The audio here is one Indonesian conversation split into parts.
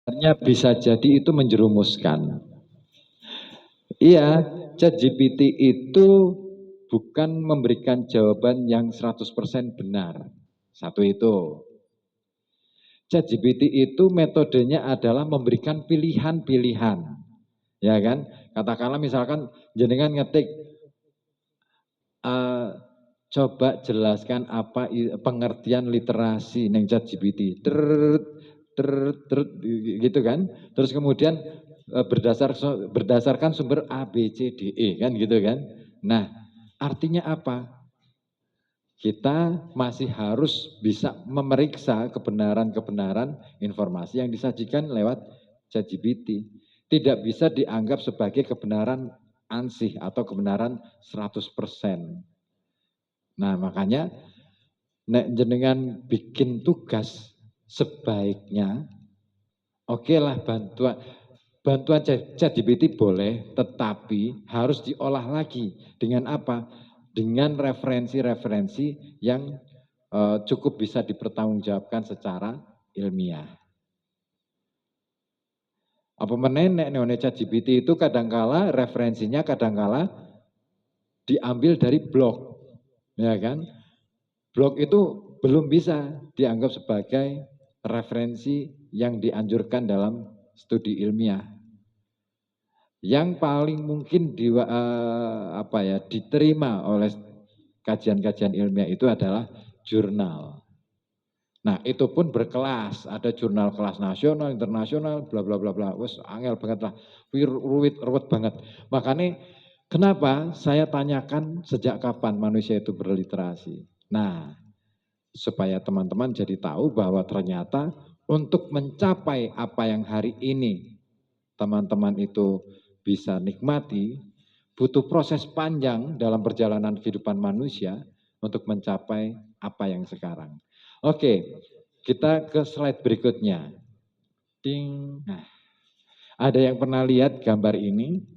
sebenarnya bisa jadi itu menjerumuskan. Iya, ChatGPT itu bukan memberikan jawaban yang 100% benar. Satu itu. ChatGPT itu metodenya adalah memberikan pilihan-pilihan. Ya kan? Katakanlah misalkan jenengan ngetik eh, coba jelaskan apa pengertian literasi neng ChatGPT. Gitu kan. Terus kemudian berdasarkan sumber A, B, C, D, E kan gitu kan. Nah, artinya apa? Kita masih harus bisa memeriksa kebenaran-kebenaran informasi yang disajikan lewat ChatGPT. Tidak bisa dianggap sebagai kebenaran ansih atau kebenaran 100%. Nah, makanya nek jenengan bikin tugas sebaiknya oke lah bantuan ChatGPT boleh, tetapi harus diolah lagi dengan apa? Dengan referensi-referensi yang cukup bisa dipertanggungjawabkan secara ilmiah. Apa menenek neone ChatGPT itu kadangkala referensinya kadangkala diambil dari blog, ya kan? Blog itu belum bisa dianggap sebagai referensi yang dianjurkan dalam studi ilmiah. Yang paling mungkin diterima oleh kajian-kajian ilmiah itu adalah jurnal. Nah, itu pun berkelas, ada jurnal kelas nasional, internasional, bla bla bla bla. Wes angel banget lah. Ruwet banget. Makanya kenapa saya tanyakan sejak kapan manusia itu berliterasi. Nah, supaya teman-teman jadi tahu bahwa ternyata untuk mencapai apa yang hari ini teman-teman itu bisa nikmati, butuh proses panjang dalam perjalanan kehidupan manusia untuk mencapai apa yang sekarang. Oke, kita ke slide berikutnya. Ding. Nah, ada yang pernah lihat gambar ini?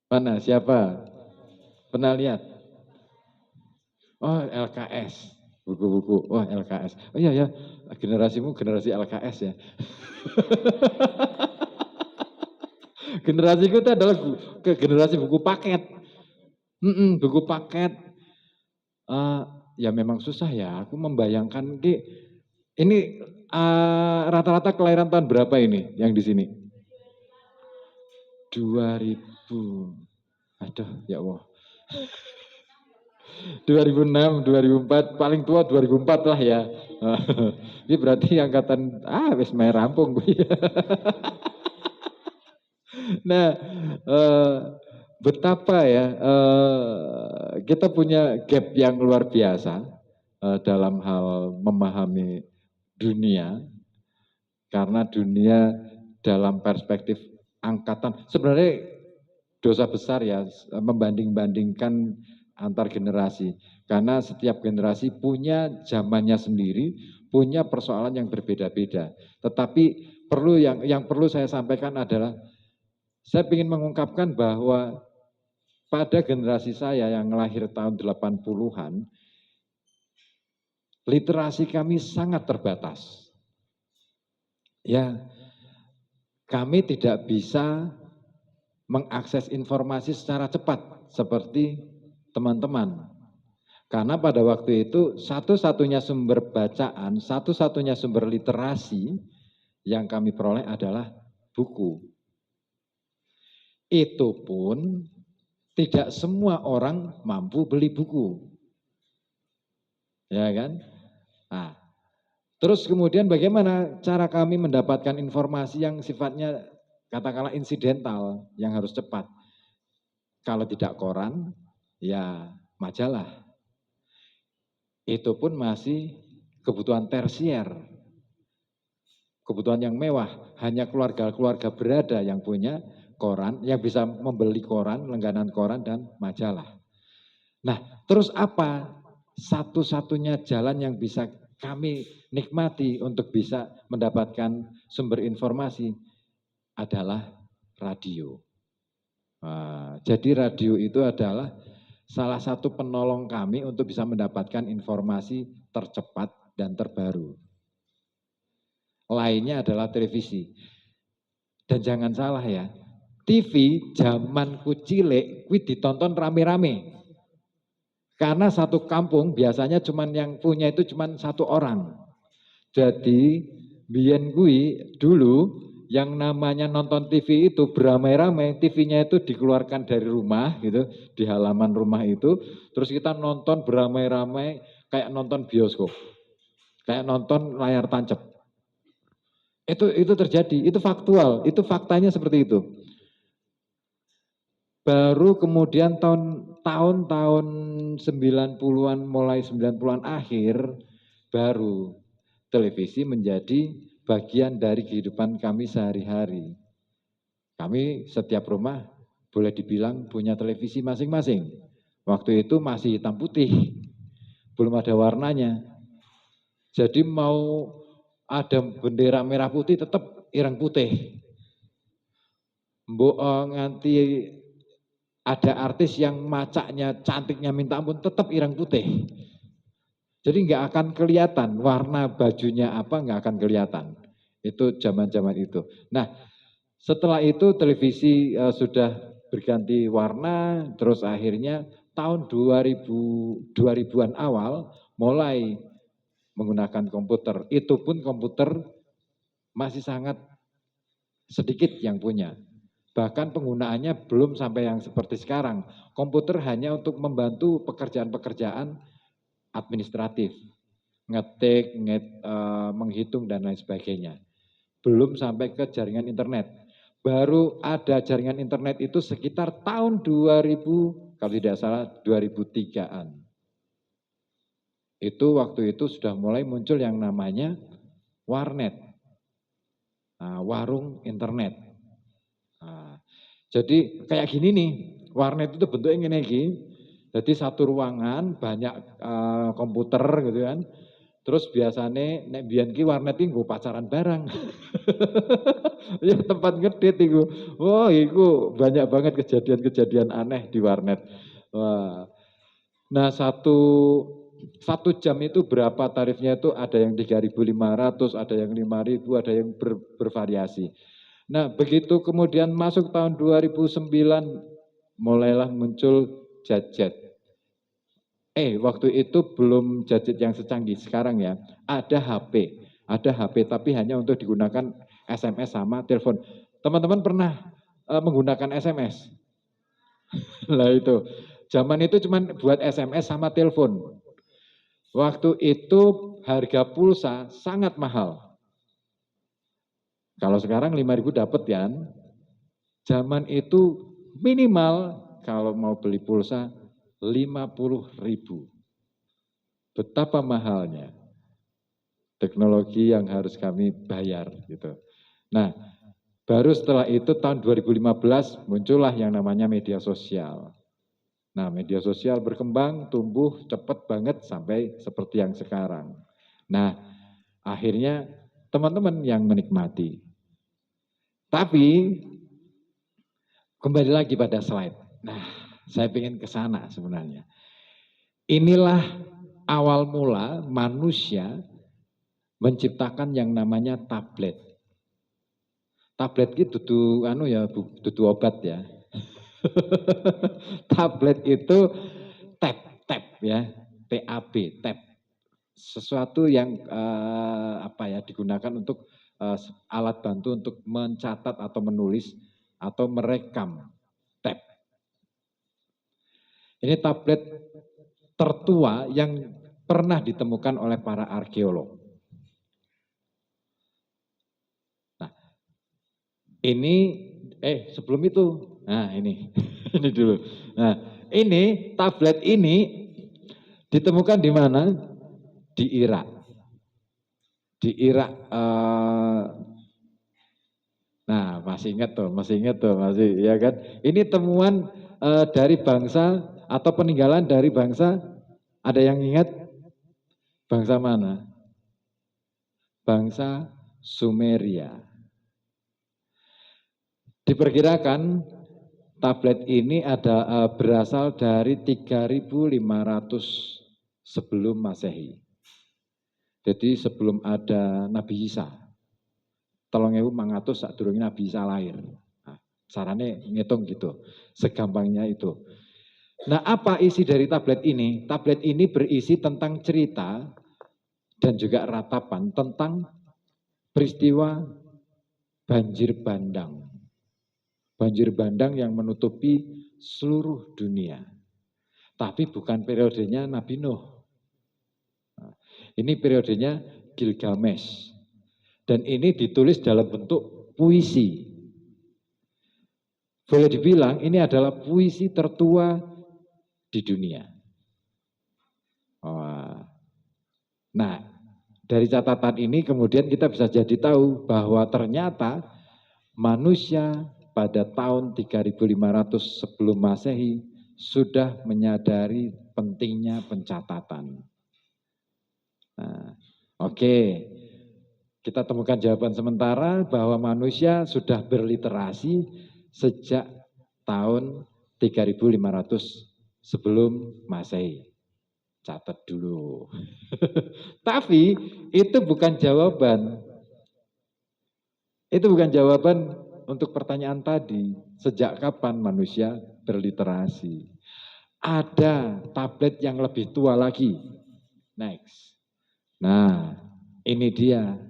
Mana? Siapa? Pernah lihat? Oh, LKS. Buku-buku. Wah, LKS. Oh iya ya, generasimu generasi LKS ya. Generasiku itu adalah generasi buku paket. Buku paket. Uh, ya memang susah ya. Aku membayangkan ini rata-rata kelahiran tahun berapa ini yang di sini? 2000. Aduh, ya Allah. 2006, 2004, paling tua 2004 lah ya. Ini berarti angkatan wis main rampung gue. Nah, betapa ya kita punya gap yang luar biasa dalam hal memahami dunia, karena dunia dalam perspektif angkatan sebenarnya dosa besar ya membanding-bandingkan antar generasi, karena setiap generasi punya zamannya sendiri, punya persoalan yang berbeda-beda. Tetapi yang perlu saya sampaikan adalah saya ingin mengungkapkan bahwa pada generasi saya yang lahir tahun 80-an, literasi kami sangat terbatas. Ya, kami tidak bisa mengakses informasi secara cepat seperti teman-teman. Karena pada waktu itu satu-satunya sumber bacaan, satu-satunya sumber literasi yang kami peroleh adalah buku. Itu pun tidak semua orang mampu beli buku. Ya kan? Nah, terus kemudian bagaimana cara kami mendapatkan informasi yang sifatnya katakanlah insidental, yang harus cepat. Kalau tidak koran, ya majalah. Itu pun masih kebutuhan tersier. Kebutuhan yang mewah, hanya keluarga-keluarga berada yang punya koran, yang bisa membeli koran, langganan koran dan majalah. Nah, terus apa satu-satunya jalan yang bisa kami nikmati untuk bisa mendapatkan sumber informasi adalah radio. Nah, jadi radio itu adalah salah satu penolong kami untuk bisa mendapatkan informasi tercepat dan terbaru. lainnya adalah televisi. Dan jangan salah ya, TV zamanku cilik kuwi ditonton rame-rame. Karena satu kampung biasanya cuman yang punya itu cuman satu orang. Jadi biyen kuwi dulu yang namanya nonton TV itu beramai-ramai, TV-nya itu dikeluarkan dari rumah gitu, di halaman rumah itu, terus kita nonton beramai-ramai kayak nonton bioskop, kayak nonton layar tancap. Itu terjadi, itu faktual, itu faktanya seperti itu. Baru kemudian tahun-tahun 90-an, mulai 90-an akhir, baru televisi menjadi bagian dari kehidupan kami sehari-hari. Kami setiap rumah boleh dibilang punya televisi masing-masing. Waktu itu masih hitam putih, belum ada warnanya. Jadi mau ada bendera merah putih tetap ireng putih. Mbok nganti ada artis yang macaknya cantiknya minta ampun tetap ireng putih. Jadi nggak akan kelihatan warna bajunya apa, nggak akan kelihatan. Itu zaman-zaman itu. Nah, setelah itu televisi sudah berganti warna, terus akhirnya tahun 2000-an awal mulai menggunakan komputer. Itu pun komputer masih sangat sedikit yang punya. Bahkan penggunaannya belum sampai yang seperti sekarang. Komputer hanya untuk membantu pekerjaan-pekerjaan administratif, ngetik, menghitung dan lain sebagainya. Belum sampai ke jaringan internet. Baru ada jaringan internet itu sekitar tahun 2000, kalau tidak salah 2003-an. Itu waktu itu sudah mulai muncul yang namanya warnet, warung internet. Nah, jadi kayak gini nih, warnet itu bentuknya gini. Jadi satu ruangan banyak komputer gitu kan. Terus biasanya nek biyen ki warnet ki nggo pacaran bareng. Ya tempat ngedit iku. Wah, iku banyak banget kejadian-kejadian aneh di warnet. Wah. Nah, satu jam itu berapa tarifnya itu ada yang 3.500, ada yang 5.000, ada yang bervariasi. Nah, begitu kemudian masuk tahun 2009 mulailah muncul gadget. Waktu itu belum gadget yang secanggih sekarang ya. Ada HP tapi hanya untuk digunakan SMS sama telepon. Teman-teman pernah menggunakan SMS? Lah itu, zaman itu cuma buat SMS sama telepon. Waktu itu harga pulsa sangat mahal. Kalau sekarang 5.000 dapat ya. Zaman itu minimal kalau mau beli pulsa 50.000. Betapa mahalnya teknologi yang harus kami bayar gitu. Nah, baru setelah itu tahun 2015 muncullah yang namanya media sosial. Nah, media sosial berkembang, tumbuh cepat banget sampai seperti yang sekarang. Nah, akhirnya teman-teman yang menikmati. Tapi kembali lagi pada slide. Nah, saya ingin ke sana sebenarnya. Inilah awal mula manusia menciptakan yang namanya tablet. Tablet itu dudu obat ya. Tablet itu tab ya, TAB, tab. Sesuatu yang digunakan untuk alat bantu untuk mencatat atau menulis atau merekam. Tab. Ini tablet tertua yang pernah ditemukan oleh para arkeolog. Nah, ini sebelum itu, nah ini ini dulu. Nah, ini tablet ini ditemukan di mana? Di Irak. Di Irak. Nah, masih ingat tuh, masih ya kan? Ini temuan dari bangsa atau peninggalan dari bangsa. Ada yang ingat? Bangsa mana? Bangsa Sumeria. Diperkirakan tablet ini berasal dari 3.500 sebelum Masehi. Jadi sebelum ada Nabi Isa. 3.400 sadurunge Nabi Isa lahir. Nah, carane ngitung gitu. Segampangnya itu. Nah, apa isi dari tablet ini? Tablet ini berisi tentang cerita dan juga ratapan tentang peristiwa banjir bandang. Banjir bandang yang menutupi seluruh dunia. Tapi bukan periodenya Nabi Nuh. Nah, ini periodenya Gilgamesh. Dan ini ditulis dalam bentuk puisi. Boleh dibilang ini adalah puisi tertua di dunia. Nah, dari catatan ini kemudian kita bisa jadi tahu bahwa ternyata manusia pada tahun 3500 sebelum Masehi sudah menyadari pentingnya pencatatan. Nah, oke. Kita temukan jawaban sementara bahwa manusia sudah berliterasi sejak tahun 3500 sebelum Masehi. Catat dulu. Tapi itu bukan jawaban. Itu bukan jawaban untuk pertanyaan tadi. Sejak kapan manusia berliterasi? Ada tablet yang lebih tua lagi. Next. Nah, ini dia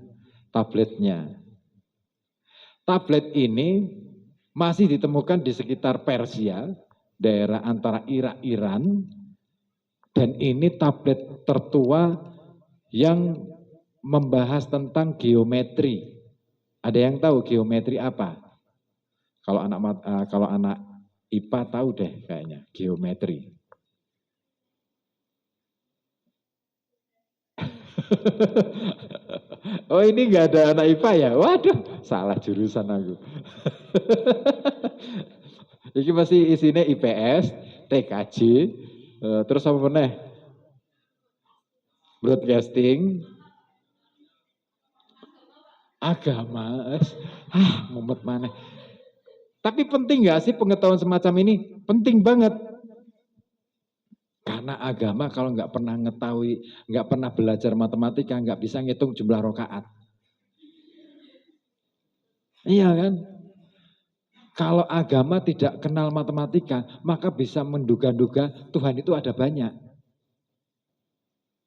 tabletnya. Tablet ini masih ditemukan di sekitar Persia, daerah antara Irak, Iran, dan ini tablet tertua yang membahas tentang geometri. Ada yang tahu geometri apa? Kalau anak IPA tahu deh kayaknya geometri. Oh ini nggak ada anak IPA ya? Waduh, salah jurusan aku. Ini masih isinya IPS, TKJ, terus apa meneh? Broadcasting, agama, mumet mana? Tapi penting nggak sih pengetahuan semacam ini? Penting banget. Karena agama kalau nggak pernah ngetahui, nggak pernah belajar matematika, nggak bisa ngitung jumlah rokaat. Iya kan? Kalau agama tidak kenal matematika, maka bisa menduga-duga Tuhan itu ada banyak.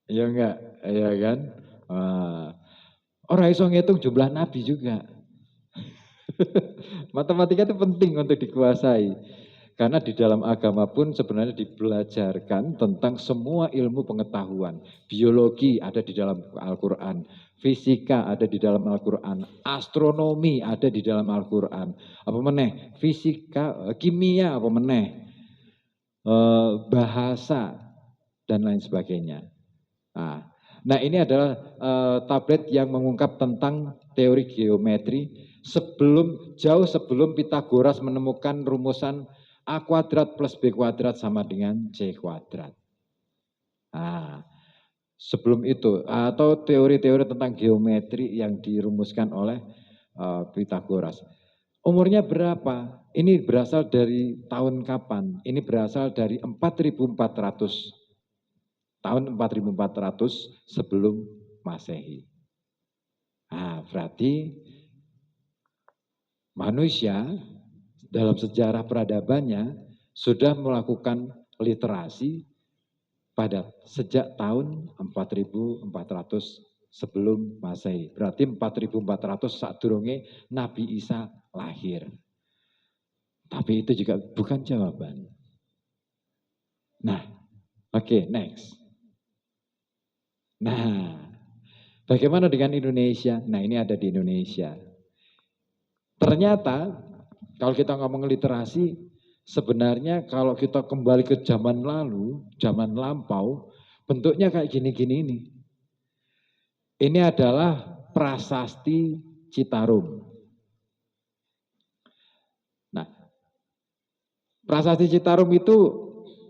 Iya enggak? Iya kan? Orang iso ngitung jumlah nabi juga. Matematika itu penting untuk dikuasai. Karena di dalam agama pun sebenarnya dibelajarkan tentang semua ilmu pengetahuan. Biologi ada di dalam Al-Quran, fisika ada di dalam Al-Quran, astronomi ada di dalam Al-Quran. Apa meneh? Fisika, kimia apa meneh? Bahasa dan lain sebagainya. Nah ini adalah tablet yang mengungkap tentang teori geometri jauh sebelum Pythagoras menemukan rumusan A kuadrat plus B kuadrat sama dengan C kuadrat. Nah, sebelum itu, atau teori-teori tentang geometri yang dirumuskan oleh Pythagoras. Umurnya berapa? Ini berasal dari tahun kapan? Ini berasal dari 4400. Tahun 4400 sebelum Masehi. Nah, berarti manusia dalam sejarah peradabannya sudah melakukan literasi pada sejak tahun 4400 sebelum Masehi. Berarti 4400 saat durunge Nabi Isa lahir. Tapi itu juga bukan jawaban. Nah, oke, next. Nah, bagaimana dengan Indonesia? Nah, ini ada di Indonesia. Ternyata kalau kita ngomong literasi, sebenarnya kalau kita kembali ke zaman lalu, zaman lampau, bentuknya kayak gini-gini ini. Ini adalah prasasti Citarum. Nah, prasasti Citarum itu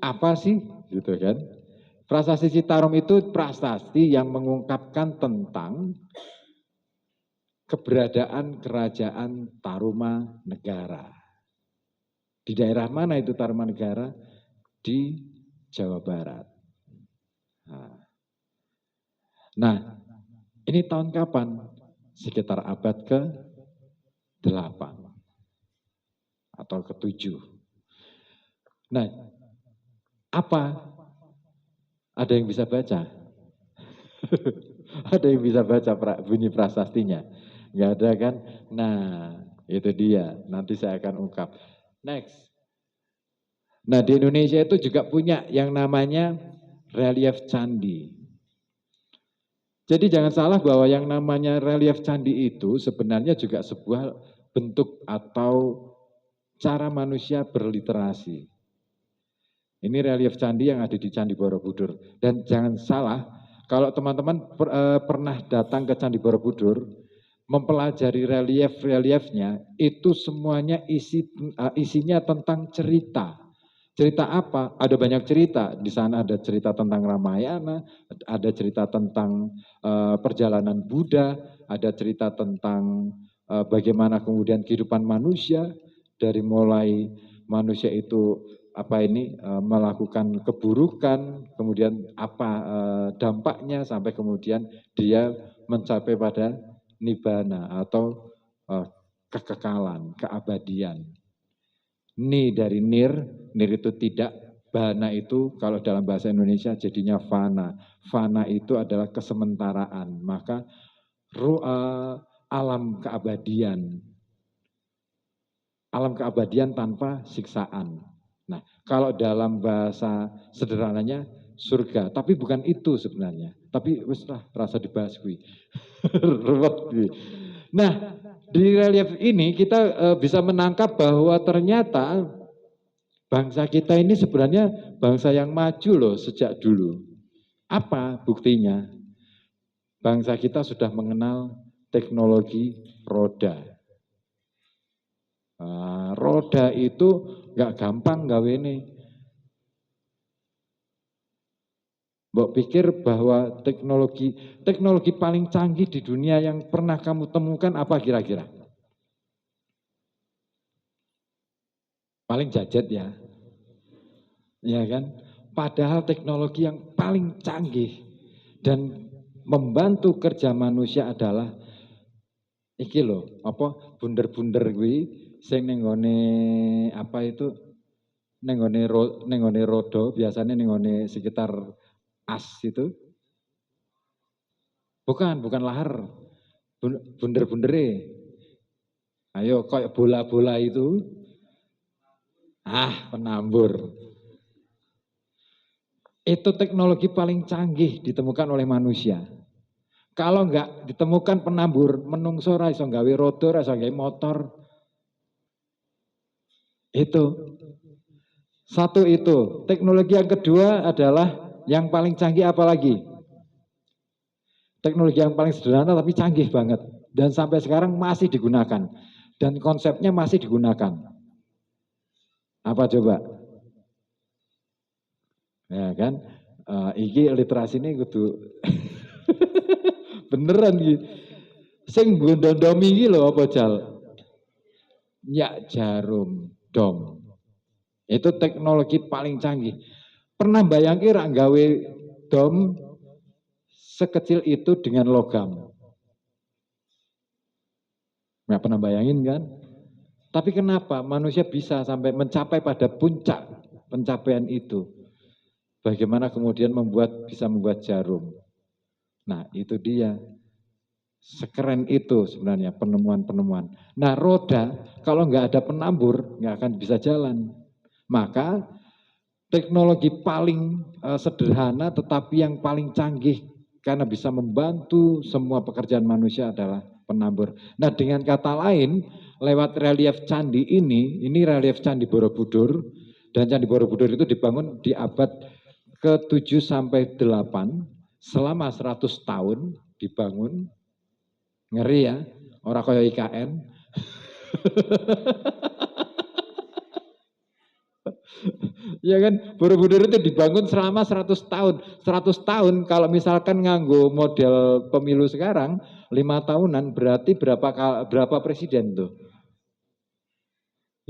apa sih? Gitu kan? Prasasti Citarum itu prasasti yang mengungkapkan tentang keberadaan kerajaan Tarumanegara. Di daerah mana itu Tarumanegara? Di Jawa Barat. Nah, ini tahun kapan? Sekitar abad ke 8 atau ke-7. Nah, apa? Ada yang bisa baca? Ada yang bisa baca bunyi prasastinya? Nggak ada kan? Nah, itu dia. Nanti saya akan ungkap. Next. Nah, di Indonesia itu juga punya yang namanya relief candi. Jadi jangan salah bahwa yang namanya relief candi itu sebenarnya juga sebuah bentuk atau cara manusia berliterasi. Ini relief candi yang ada di Candi Borobudur. Dan jangan salah, kalau teman-teman pernah datang ke Candi Borobudur, mempelajari relief-reliefnya, itu semuanya isinya tentang cerita. Cerita apa? Ada banyak cerita. Di sana ada cerita tentang Ramayana, ada cerita tentang perjalanan Buddha, ada cerita tentang bagaimana kemudian kehidupan manusia, dari mulai manusia itu melakukan keburukan, kemudian apa dampaknya sampai kemudian dia mencapai pada nibbana atau kekekalan, keabadian. Ni dari nir itu tidak, bana itu kalau dalam bahasa Indonesia jadinya fana. Fana itu adalah kesementaraan, maka alam keabadian. Alam keabadian tanpa siksaan. Nah, kalau dalam bahasa sederhananya surga, tapi bukan itu sebenarnya. Tapi wis lah rasa dibahas kuwi. Nah, di relief ini kita bisa menangkap bahwa ternyata bangsa kita ini sebenarnya bangsa yang maju loh sejak dulu. Apa buktinya? Bangsa kita sudah mengenal teknologi roda. Roda itu nggak gampang gawe ini. Mbok pikir bahwa teknologi paling canggih di dunia yang pernah kamu temukan apa kira-kira? Paling jajet ya. Ya kan? Padahal teknologi yang paling canggih dan membantu kerja manusia adalah iki loh, bunder-bunder kuwi sing ning apa itu ning nggone roda, biasanya ning sekitar as itu. Bukan lahar. Bunder-bundere. Ayo kayak bola-bola itu. Penambur. Itu teknologi paling canggih ditemukan oleh manusia. Kalau enggak ditemukan penambur, menungso ora iso gawe roda, ora iso gawe motor. Itu. Satu itu. Teknologi yang kedua adalah yang paling canggih apa lagi? Teknologi yang paling sederhana tapi canggih banget. Dan sampai sekarang masih digunakan. Dan konsepnya masih digunakan. Apa coba? Ya kan? Iki literasi ini kudu beneran gitu. Sing gondondomi iki lho apa Jal? Nyak jarum dom. Itu teknologi paling canggih. Pernah bayangin rak gawe dom sekecil itu dengan logam? Nggak pernah bayangin kan? Tapi kenapa manusia bisa sampai mencapai pada puncak pencapaian itu? Bagaimana kemudian bisa membuat jarum? Nah, itu dia. Sekeren itu sebenarnya penemuan-penemuan. Nah, roda kalau nggak ada penambur nggak akan bisa jalan. Maka teknologi paling sederhana tetapi yang paling canggih karena bisa membantu semua pekerjaan manusia adalah penambur. Nah, dengan kata lain, lewat relief candi ini relief Candi Borobudur, dan Candi Borobudur itu dibangun di abad ke-7 sampai 8 selama 100 tahun dibangun. Ngeri ya, orang kaya IKN. Ya kan, Borobudur itu dibangun selama 100 tahun. 100 tahun kalau misalkan nganggo model pemilu sekarang 5 tahunan berarti berapa presiden tuh?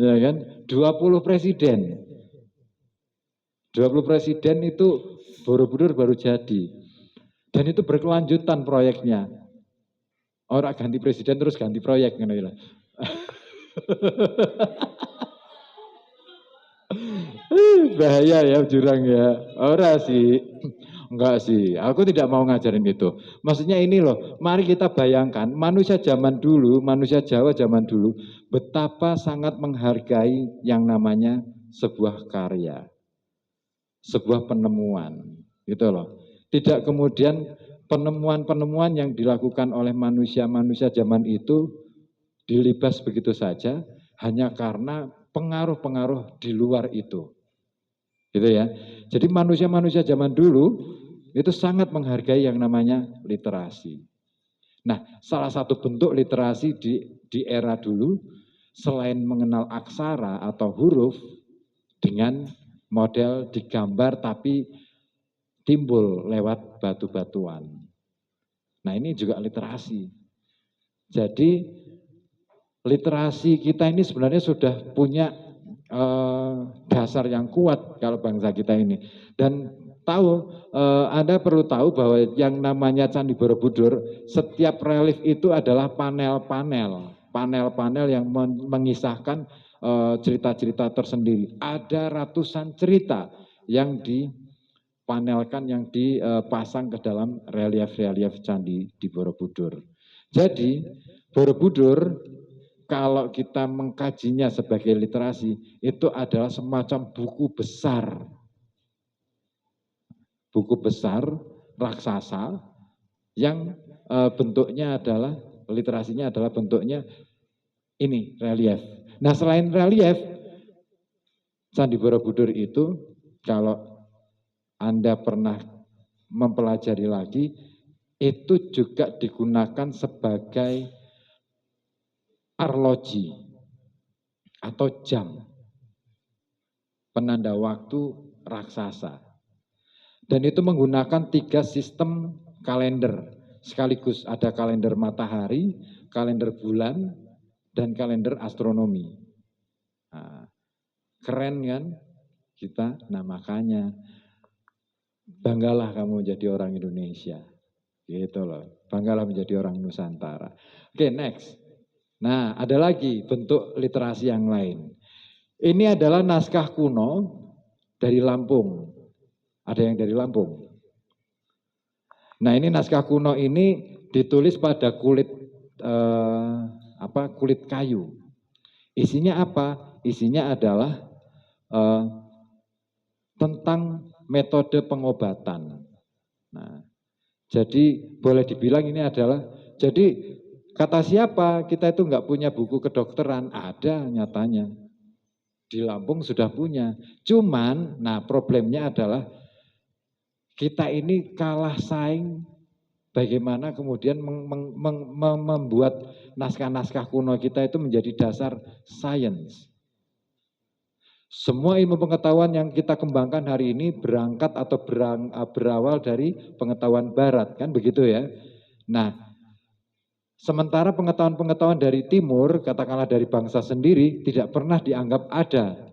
Ya kan? 20 presiden. 20 presiden itu Borobudur baru jadi. Dan itu berkelanjutan proyeknya. Orang ganti presiden terus ganti proyek gitu. Bahaya ya jurang ya. Ora sih. Enggak sih, aku tidak mau ngajarin itu. Maksudnya ini loh, mari kita bayangkan manusia zaman dulu, manusia Jawa zaman dulu, betapa sangat menghargai yang namanya sebuah karya, sebuah penemuan, gitu loh. Tidak kemudian penemuan-penemuan yang dilakukan oleh manusia-manusia zaman itu dilibas begitu saja, hanya karena pengaruh-pengaruh di luar itu. Gitu ya. Jadi manusia-manusia zaman dulu itu sangat menghargai yang namanya literasi. Nah, salah satu bentuk literasi di era dulu selain mengenal aksara atau huruf dengan model digambar tapi timbul lewat batu-batuan. Nah, ini juga literasi. Jadi literasi kita ini sebenarnya sudah punya dasar yang kuat kalau bangsa kita ini. Dan tahu, Anda perlu tahu bahwa yang namanya Candi Borobudur, setiap relief itu adalah panel-panel, panel-panel yang mengisahkan cerita-cerita tersendiri. Ada ratusan cerita yang dipanelkan, yang dipasang ke dalam relief-relief Candi di Borobudur. Jadi Borobudur kalau kita mengkajinya sebagai literasi, itu adalah semacam buku besar raksasa yang bentuknya adalah, literasinya adalah bentuknya ini, relief. Nah selain relief, Candi Borobudur itu kalau Anda pernah mempelajari lagi, itu juga digunakan sebagai arloji atau jam, penanda waktu raksasa. Dan itu menggunakan 3 sistem kalender sekaligus, ada kalender matahari, kalender bulan, dan kalender astronomi. Nah, keren kan kita? Nah makanya banggalah kamu jadi orang Indonesia, gitu loh. Banggalah menjadi orang Nusantara. Oke, next. Nah, ada lagi bentuk literasi yang lain. Ini adalah naskah kuno dari Lampung. Ada yang dari Lampung. Nah, ini naskah kuno ini ditulis pada kulit kulit kayu. Isinya apa? Isinya adalah tentang metode pengobatan. Nah, jadi boleh dibilang ini adalah, jadi kata siapa kita itu nggak punya buku kedokteran? Ada nyatanya. Di Lampung sudah punya. Cuman, nah problemnya adalah kita ini kalah saing bagaimana kemudian membuat naskah-naskah kuno kita itu menjadi dasar sains. Semua ilmu pengetahuan yang kita kembangkan hari ini berangkat atau berawal dari pengetahuan barat, kan begitu ya. Nah, sementara pengetahuan-pengetahuan dari timur, katakanlah dari bangsa sendiri, tidak pernah dianggap ada.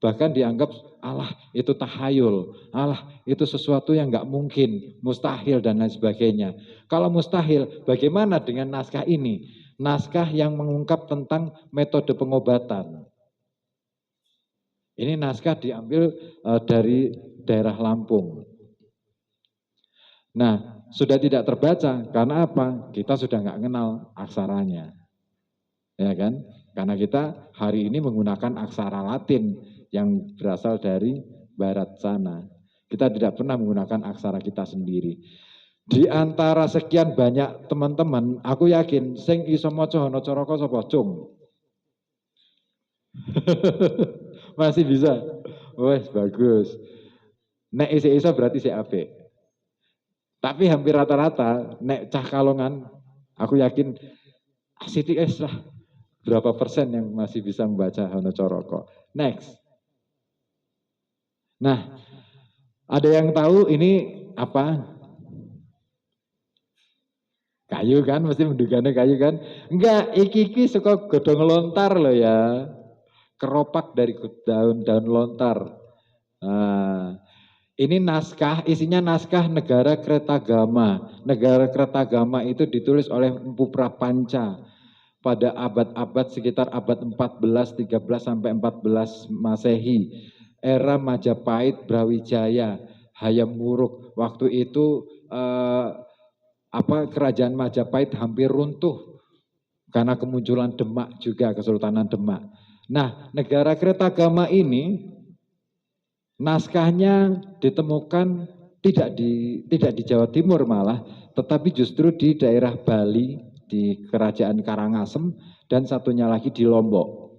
Bahkan dianggap, alah itu tahayul, alah itu sesuatu yang nggak mungkin, mustahil dan lain sebagainya. Kalau mustahil, bagaimana dengan naskah ini? Naskah yang mengungkap tentang metode pengobatan. Ini naskah diambil dari daerah Lampung. Nah, sudah tidak terbaca, karena apa? Kita sudah nggak kenal aksaranya. Ya kan? Karena kita hari ini menggunakan aksara Latin yang berasal dari barat sana. Kita tidak pernah menggunakan aksara kita sendiri. Di antara sekian banyak teman-teman, aku yakin sing iso maca Hanacaraka sapa, Cung? Masih bisa. Wes bagus. Nek isi-isa berarti si apik. Tapi hampir rata-rata, nek cah Kalongan, aku yakin Siti lah berapa persen yang masih bisa membaca Hanacaraka. Next. Nah, ada yang tahu ini apa? Kayu kan, mesti mendugane kayu kan? Enggak, iki suka godhong lontar loh ya. Keropak dari daun-daun lontar. Nah, ini naskah, isinya naskah Negara Kretagama. Negara Kretagama itu ditulis oleh Empu Prapanca. pada abad-abad sekitar abad 14, 13 sampai 14 Masehi. Era Majapahit, Brawijaya, Hayam Wuruk. Waktu itu kerajaan Majapahit hampir runtuh karena kemunculan Demak juga, Kesultanan Demak. Nah, negara Kertagama ini naskahnya ditemukan tidak di Jawa Timur malah, tetapi justru di daerah Bali, di Kerajaan Karangasem, dan satunya lagi di Lombok.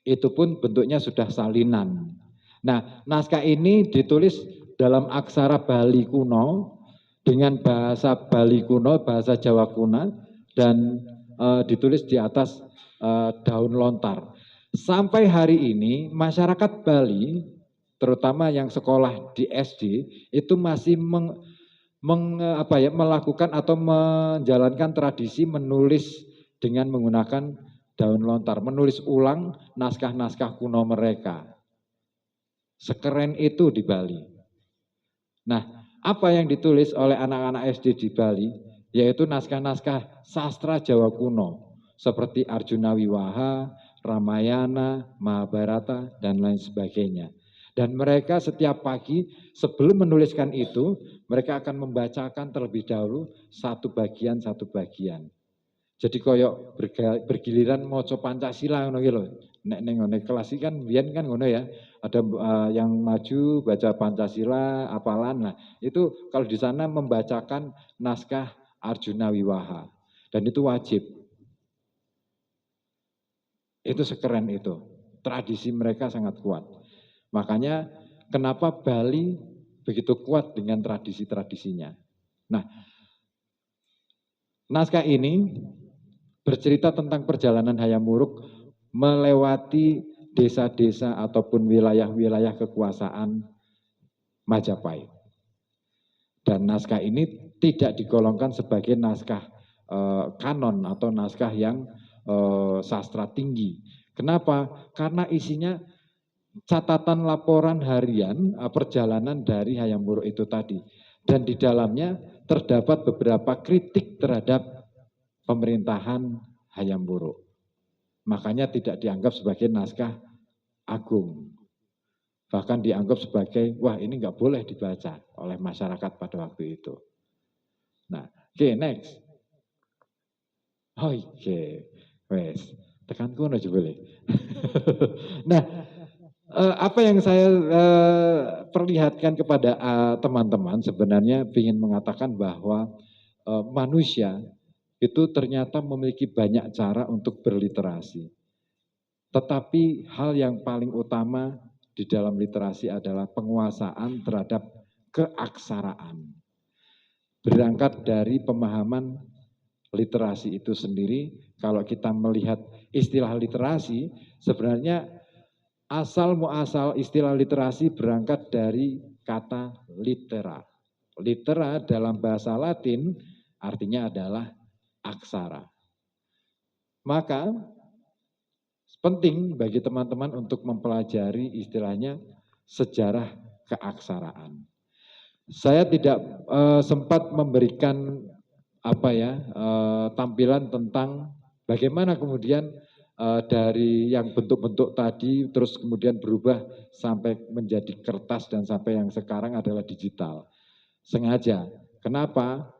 Itu pun bentuknya sudah salinan. Nah, naskah ini ditulis dalam aksara Bali kuno, dengan bahasa Bali kuno, bahasa Jawa kuno, dan ditulis di atas daun lontar. Sampai hari ini, masyarakat Bali, terutama yang sekolah di SD, itu masih melakukan atau menjalankan tradisi menulis dengan menggunakan daun lontar, menulis ulang naskah-naskah kuno mereka. Sekeren itu di Bali. Nah, apa yang ditulis oleh anak-anak SD di Bali, yaitu naskah-naskah sastra Jawa kuno, seperti Arjuna Wiwaha, Ramayana, Mahabharata, dan lain sebagainya. Dan mereka setiap pagi sebelum menuliskan itu, mereka akan membacakan terlebih dahulu satu bagian. Jadi koyok bergiliran maca Pancasila ngono lho. Nek ning ngene kelas iki kan biyen kan ngono ya. Ada yang maju baca Pancasila, apalan. Nah, itu kalau di sana membacakan naskah Arjuna Wiwaha. Dan itu wajib. Itu sekeren itu. Tradisi mereka sangat kuat. Makanya kenapa Bali begitu kuat dengan tradisi-tradisinya. Nah, naskah ini bercerita tentang perjalanan Hayam Wuruk melewati desa-desa ataupun wilayah-wilayah kekuasaan Majapahit. Dan naskah ini tidak digolongkan sebagai naskah kanon atau naskah yang sastra tinggi. Kenapa? Karena isinya catatan laporan harian perjalanan dari Hayam Wuruk itu tadi. Dan di dalamnya terdapat beberapa kritik terhadap pemerintahan Hayam Wuruk. Makanya tidak dianggap sebagai naskah agung. Bahkan dianggap sebagai, wah ini nggak boleh dibaca oleh masyarakat pada waktu itu. Nah, oke, next. Oke, wes, tekan kono aja boleh. Nah, apa yang saya perlihatkan kepada teman-teman sebenarnya ingin mengatakan bahwa manusia itu ternyata memiliki banyak cara untuk berliterasi. Tetapi hal yang paling utama di dalam literasi adalah penguasaan terhadap keaksaraan. Berangkat dari pemahaman literasi itu sendiri, kalau kita melihat istilah literasi, sebenarnya asal muasal istilah literasi berangkat dari kata litera. Litera dalam bahasa Latin artinya adalah aksara. Maka penting bagi teman-teman untuk mempelajari istilahnya sejarah keaksaraan. Saya tidak sempat memberikan tampilan tentang bagaimana kemudian dari yang bentuk-bentuk tadi terus kemudian berubah sampai menjadi kertas dan sampai yang sekarang adalah digital. Sengaja. Kenapa?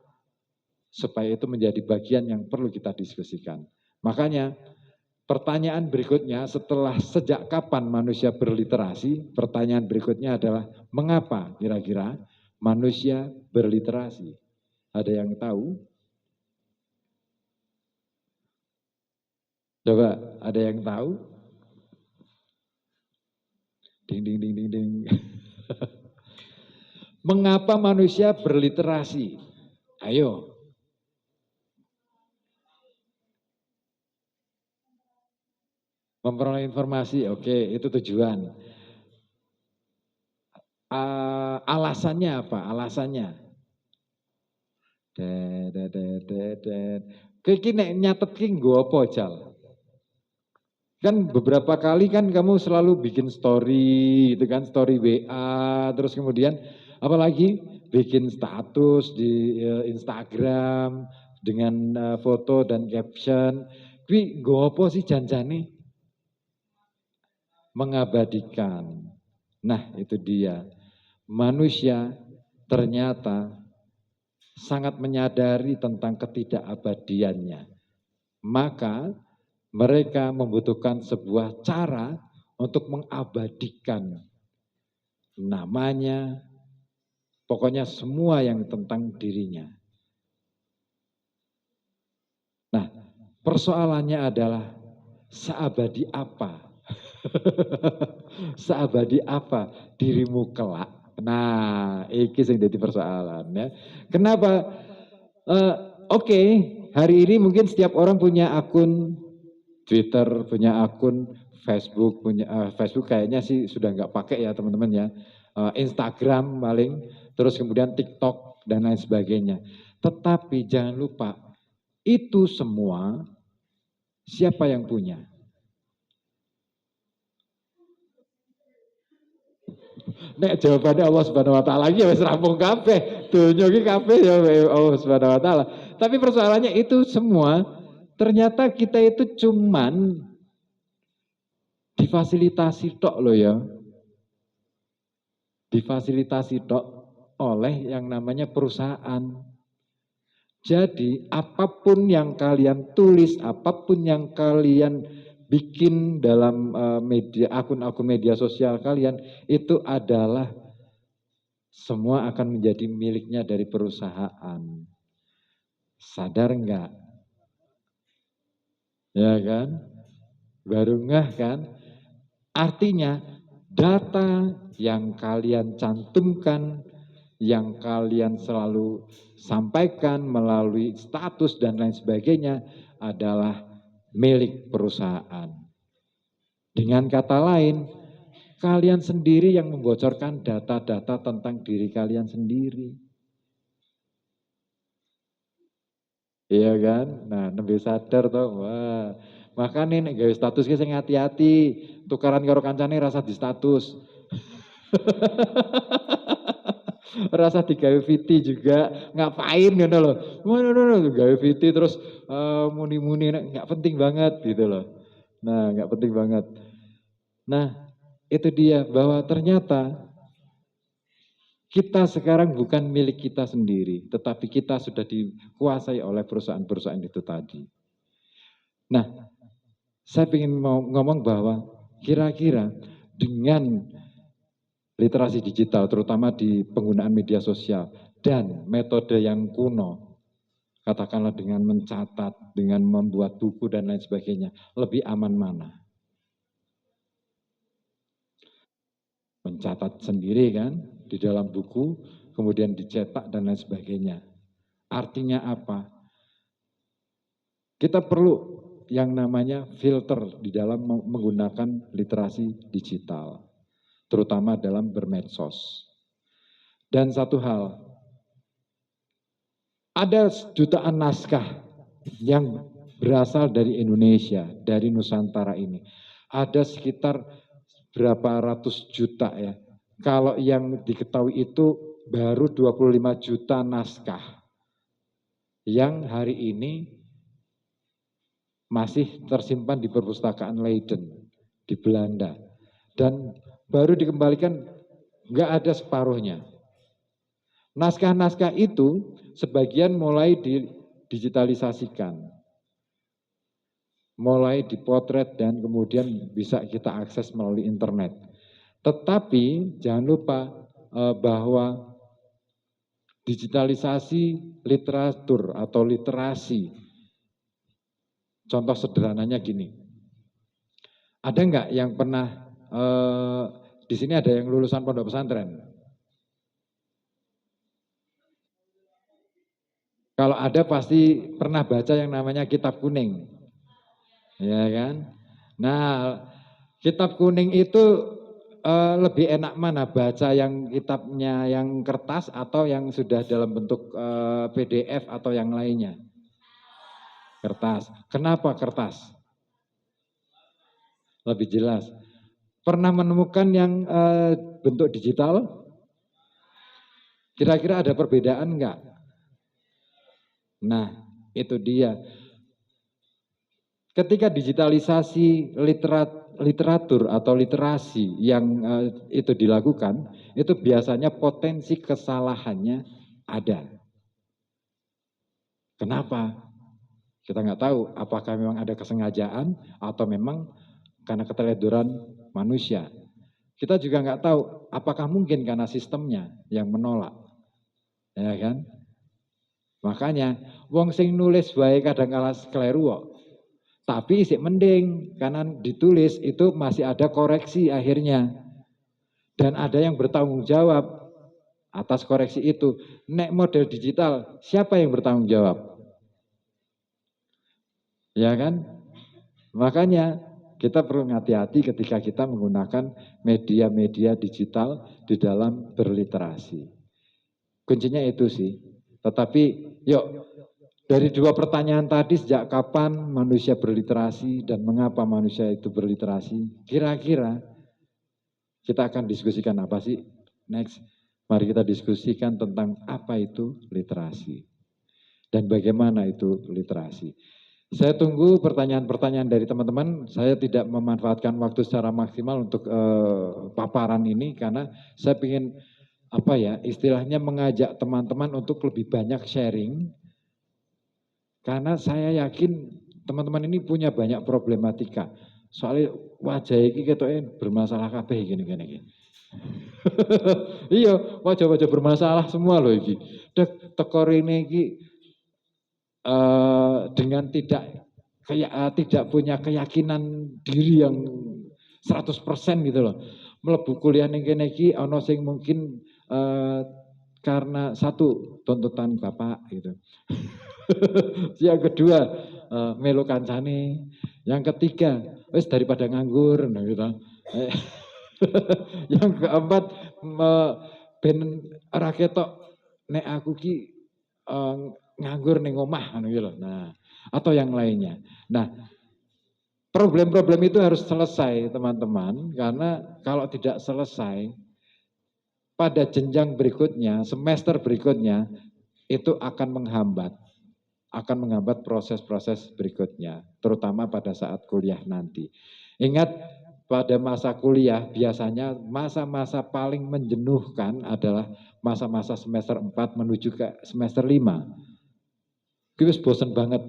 Supaya itu menjadi bagian yang perlu kita diskusikan. Makanya pertanyaan berikutnya setelah sejak kapan manusia berliterasi, pertanyaan berikutnya adalah mengapa kira-kira manusia berliterasi? Ada yang tahu? Coba, ada yang tahu? Ding, ding, ding, ding, ding. Mengapa manusia berliterasi? Ayo. Memperoleh informasi, oke, itu tujuan. Alasannya apa? Alasannya? Kiki nek nyatet ki nggo apa, Jal? Kan beberapa kali kan kamu selalu bikin story, gitu kan, story WA, terus kemudian apalagi bikin status di Instagram dengan foto dan caption. Kuwi nggo apa sih janjane? Mengabadikan. Nah, itu dia. Manusia ternyata sangat menyadari tentang ketidakabadiannya. Maka mereka membutuhkan sebuah cara untuk mengabadikan namanya, pokoknya semua yang tentang dirinya. Nah, persoalannya adalah seabadi apa? Seabadi apa dirimu kelak? Nah, iki sing dadi persoalan ya. Kenapa? Oke, hari ini mungkin setiap orang punya akun Twitter, punya akun Facebook, Facebook kayaknya sih sudah nggak pakai ya teman-teman ya. Instagram paling, terus kemudian TikTok dan lain sebagainya. Tetapi jangan lupa, itu semua siapa yang punya? Nek jawabannya Allah Subhanahu wa taala iki ya wis rampung kabeh. Donya iki kabeh ya Allah Subhanahu wa taala. Tapi persoalannya itu semua ternyata kita itu cuman difasilitasi tok loh ya. Difasilitasi tok oleh yang namanya perusahaan. Jadi apapun yang kalian tulis, apapun yang kalian bikin dalam media akun-akun media sosial kalian itu adalah semua akan menjadi miliknya dari perusahaan. Sadar enggak? Ya kan? Baru enggak kan? Artinya data yang kalian cantumkan, yang kalian selalu sampaikan melalui status dan lain sebagainya adalah milik perusahaan. Dengan kata lain, kalian sendiri yang membocorkan data-data tentang diri kalian sendiri. Iya kan? Nah, nembe sadar toh. Wah, makanya nek gawe status ki sing hati-hati, tukaran karo kancane rasa di status. Rasa digawe VT juga, ngapain ngono loh. Ngono gawe VT terus muni-muni nggak penting banget gitu loh. Nah, nggak penting banget. Nah, itu dia bahwa ternyata kita sekarang bukan milik kita sendiri, tetapi kita sudah dikuasai oleh perusahaan-perusahaan itu tadi. Nah, saya ingin mau ngomong bahwa kira-kira dengan literasi digital, terutama di penggunaan media sosial, dan metode yang kuno, katakanlah dengan mencatat, dengan membuat buku dan lain sebagainya, lebih aman mana? Mencatat sendiri kan, di dalam buku, kemudian dicetak dan lain sebagainya. Artinya apa? Kita perlu yang namanya filter di dalam menggunakan literasi digital, terutama dalam bermedsos. Dan satu hal, ada jutaan naskah yang berasal dari Indonesia, dari Nusantara ini. Ada sekitar berapa ratus juta ya. Kalau yang diketahui itu baru 25 juta naskah yang hari ini masih tersimpan di perpustakaan Leiden di Belanda. Dan baru dikembalikan nggak ada separuhnya. Naskah-naskah itu sebagian mulai didigitalisasikan, mulai dipotret dan kemudian bisa kita akses melalui internet. Tetapi jangan lupa bahwa digitalisasi literatur atau literasi, contoh sederhananya gini, ada nggak yang pernah di sini ada yang lulusan pondok pesantren? Kalau ada pasti pernah baca yang namanya kitab kuning. Ya kan? Nah, kitab kuning itu lebih enak mana baca yang kitabnya yang kertas atau yang sudah dalam bentuk PDF atau yang lainnya? Kertas. Kenapa kertas? Lebih jelas. Pernah menemukan yang bentuk digital? Kira-kira ada perbedaan enggak? Nah, itu dia. Ketika digitalisasi literatur atau literasi yang itu dilakukan, itu biasanya potensi kesalahannya ada. Kenapa? Kita nggak tahu apakah memang ada kesengajaan atau memang karena keteledoran manusia. Kita juga nggak tahu apakah mungkin karena sistemnya yang menolak. Ya kan? Makanya wong sing nulis wae kadang kala keliru kok. Tapi sih mending karena ditulis itu masih ada koreksi akhirnya. Dan ada yang bertanggung jawab atas koreksi itu. Nek model digital, siapa yang bertanggung jawab? Ya kan? Makanya kita perlu hati-hati ketika kita menggunakan media-media digital di dalam berliterasi. Kuncinya itu sih. Tetapi yuk dari dua pertanyaan tadi, sejak kapan manusia berliterasi dan mengapa manusia itu berliterasi? Kira-kira kita akan diskusikan apa sih? Next, mari kita diskusikan tentang apa itu literasi dan bagaimana itu literasi. Saya tunggu pertanyaan-pertanyaan dari teman-teman. Saya tidak memanfaatkan waktu secara maksimal untuk paparan ini karena saya ingin istilahnya mengajak teman-teman untuk lebih banyak sharing. Karena saya yakin teman-teman ini punya banyak problematika. Soalnya wajah ini ketoknya bermasalah kabeh gini. Iya, wajah-wajah bermasalah semua loh iki. Tekor ini iki dengan tidak punya keyakinan diri yang 100% gitu loh. Mlebu kuliah ning kene iki ana sing mungkin karena satu tuntutan bapak gitu. Yang kedua melu kancane, yang ketiga wis daripada nganggur nah gitu. Yang keempat ben ora ketok nek aku ki nganggur ning omah ngono gitu. Nah, atau yang lainnya. Nah, problem-problem itu harus selesai teman-teman karena kalau tidak selesai pada jenjang berikutnya, semester berikutnya itu akan menghambat proses-proses berikutnya, terutama pada saat kuliah nanti. Ingat, pada masa kuliah biasanya masa-masa paling menjenuhkan adalah masa-masa semester 4 menuju ke semester 5. Gue bosen banget.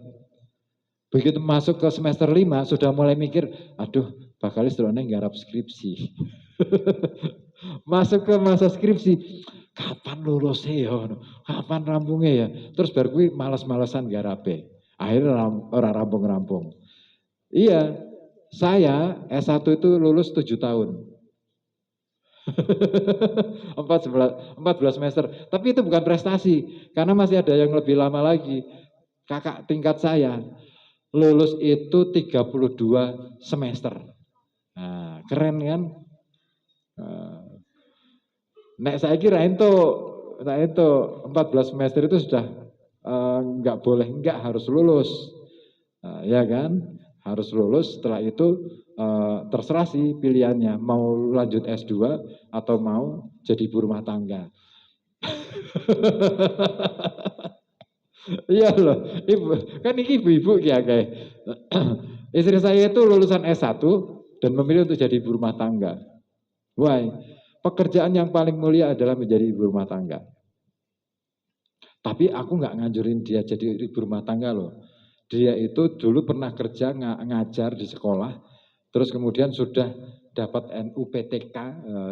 Begitu masuk ke semester 5 sudah mulai mikir, aduh bakal istilahnya nggarap skripsi. Masuk ke masa skripsi, kapan lulusnya ya, kapan rampungnya ya. Terus baru gue malas-malasan garape. Akhirnya orang rampung-rampung. Iya, saya S1 itu lulus 7 tahun. 14 semester. Tapi itu bukan prestasi, karena masih ada yang lebih lama lagi. Kakak tingkat saya lulus itu 32 semester. Nah, keren kan? Nek saya kira itu 14 semester itu sudah enggak harus lulus. Ya kan? Harus lulus, setelah itu terserah sih pilihannya, mau lanjut S2 atau mau jadi ibu rumah tangga. Iya loh, ibu, kan ini ibu-ibu ya kayak. Istri saya itu lulusan S1 dan memilih untuk jadi ibu rumah tangga. Why? Pekerjaan yang paling mulia adalah menjadi ibu rumah tangga. Tapi aku nggak nganjurin dia jadi ibu rumah tangga loh. Dia itu dulu pernah kerja ngajar di sekolah, terus kemudian sudah dapat NUPTK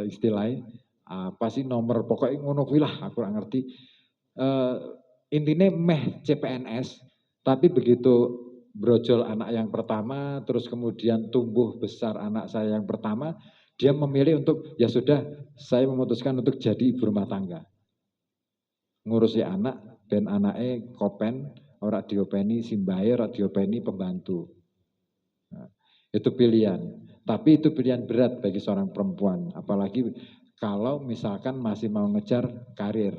istilahnya, apa sih nomor pokoknya ngono kuwi lah, aku nggak ngerti. Intinya meh CPNS, tapi begitu brojol anak yang pertama, terus kemudian tumbuh besar anak saya yang pertama, dia memilih untuk, ya sudah, saya memutuskan untuk jadi ibu rumah tangga. Ngurusi anak, dan anaknya kopen, ora diopeni simbahe, ora diopeni pembantu. Nah, itu pilihan. Tapi itu pilihan berat bagi seorang perempuan, apalagi kalau misalkan masih mau ngejar karir.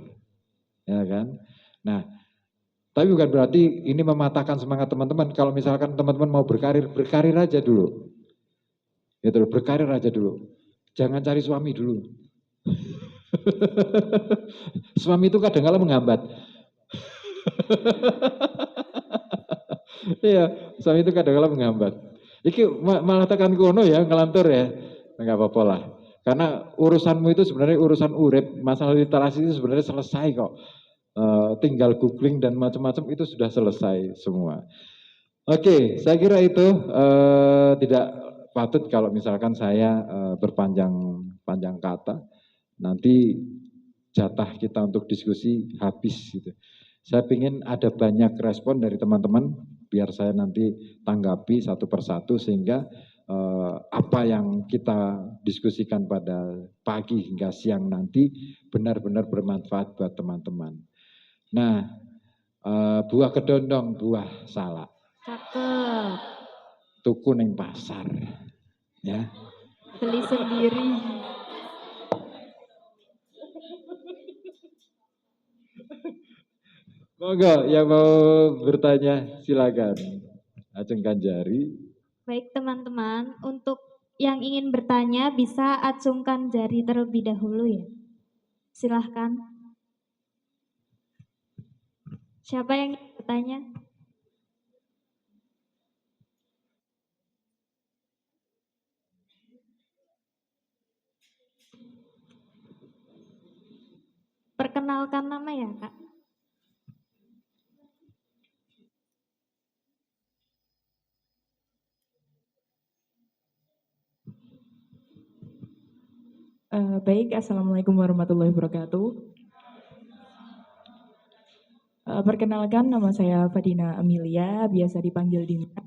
Ya kan? Nah, tapi bukan berarti ini mematahkan semangat teman-teman. Kalau misalkan teman-teman mau berkarir aja dulu. Gitu, berkarir aja dulu. Jangan cari suami dulu. Suami itu kadang-kadang menghambat. Iya, suami itu kadang-kadang menghambat. Iki malah tekan kono ya, ngelantur ya. Enggak apa-apa lah. Karena urusanmu itu sebenarnya urusan urip, masalah literasi itu sebenarnya selesai kok. Tinggal googling dan macam-macam itu sudah selesai semua. Oke, saya kira itu tidak patut kalau misalkan saya berpanjang-panjang kata. Nanti jatah kita untuk diskusi habis gitu. Saya ingin ada banyak respon dari teman-teman biar saya nanti tanggapi satu persatu sehingga apa yang kita diskusikan pada pagi hingga siang nanti benar-benar bermanfaat buat teman-teman. Nah, buah kedondong, buah salak. Cakep. Tuku neng pasar, ya. Beli sendiri. Monggo yang mau bertanya silakan. Acungkan jari. Baik teman-teman, untuk yang ingin bertanya bisa acungkan jari terlebih dahulu ya. Silahkan. Siapa yang ingin bertanya? Perkenalkan nama ya, Kak. Baik, Assalamualaikum warahmatullahi wabarakatuh. Perkenalkan, nama saya Fadina Amelia, biasa dipanggil Dina.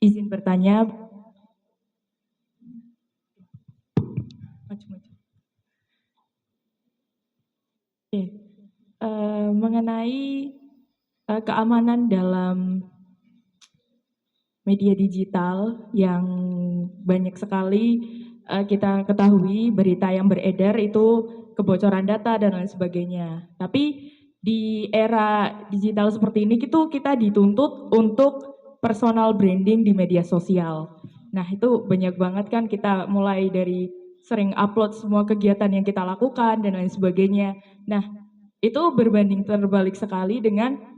Izin bertanya. Mengenai keamanan dalam media digital yang banyak sekali kita ketahui berita yang beredar itu kebocoran data dan lain sebagainya. Tapi di era digital seperti ini kita dituntut untuk personal branding di media sosial. Nah itu banyak banget kan kita mulai dari sering upload semua kegiatan yang kita lakukan dan lain sebagainya. Nah itu berbanding terbalik sekali dengan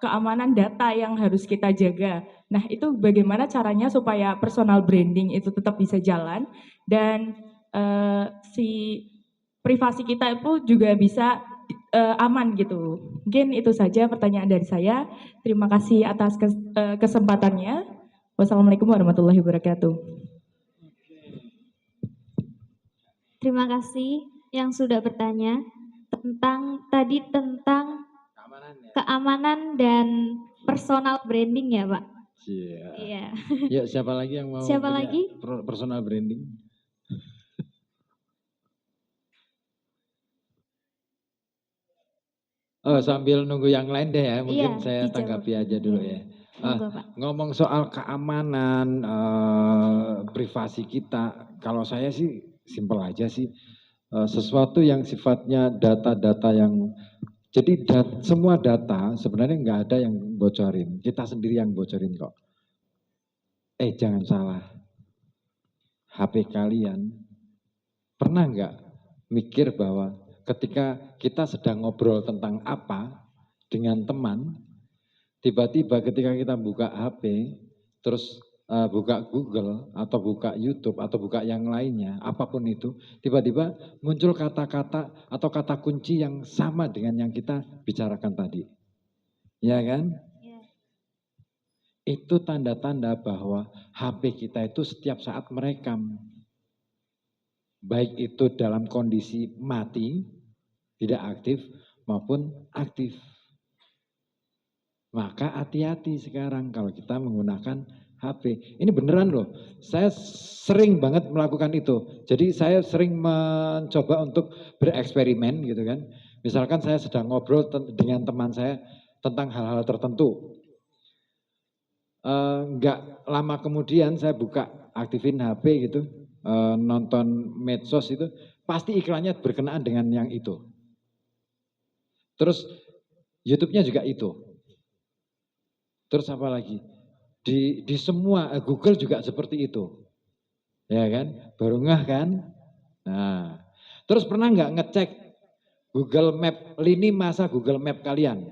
keamanan data yang harus kita jaga. Nah itu bagaimana caranya supaya personal branding itu tetap bisa jalan dan si privasi kita itu juga bisa aman gitu. Mungkin itu saja pertanyaan dari saya. Terima kasih atas kesempatannya. Wassalamualaikum warahmatullahi wabarakatuh. Terima kasih yang sudah bertanya tentang keamanan dan personal branding ya, Pak. Iya. Ya, siapa lagi yang mau Siapa lagi? Personal branding? Oh, sambil nunggu yang lain deh ya, mungkin Iya, saya tanggapi aja dulu ya. Monggo, Pak. Ngomong soal keamanan privasi kita, kalau saya sih simpel aja sih, sesuatu yang sifatnya data-data yang, jadi semua data sebenarnya nggak ada yang bocorin, kita sendiri yang bocorin kok. Jangan salah, HP kalian pernah nggak mikir bahwa ketika kita sedang ngobrol tentang apa dengan teman, tiba-tiba ketika kita buka HP, terus buka Google atau buka YouTube atau buka yang lainnya, apapun itu, tiba-tiba muncul kata-kata atau kata kunci yang sama dengan yang kita bicarakan tadi. Ya kan? Ya. Itu tanda-tanda bahwa HP kita itu setiap saat merekam. Baik itu dalam kondisi mati, tidak aktif, maupun aktif. Maka hati-hati sekarang kalau kita menggunakan HP. Ini beneran loh, saya sering banget melakukan itu. Jadi saya sering mencoba untuk bereksperimen gitu kan. Misalkan saya sedang ngobrol dengan teman saya tentang hal-hal tertentu. Enggak lama kemudian saya buka, aktifin HP gitu, nonton medsos itu, pasti iklannya berkenaan dengan yang itu. Terus YouTube-nya juga itu. Terus apa lagi? Di semua Google juga seperti itu. Ya kan? Baru ngeh kan? Nah, terus pernah nggak ngecek Google Map, lini masa Google Map kalian?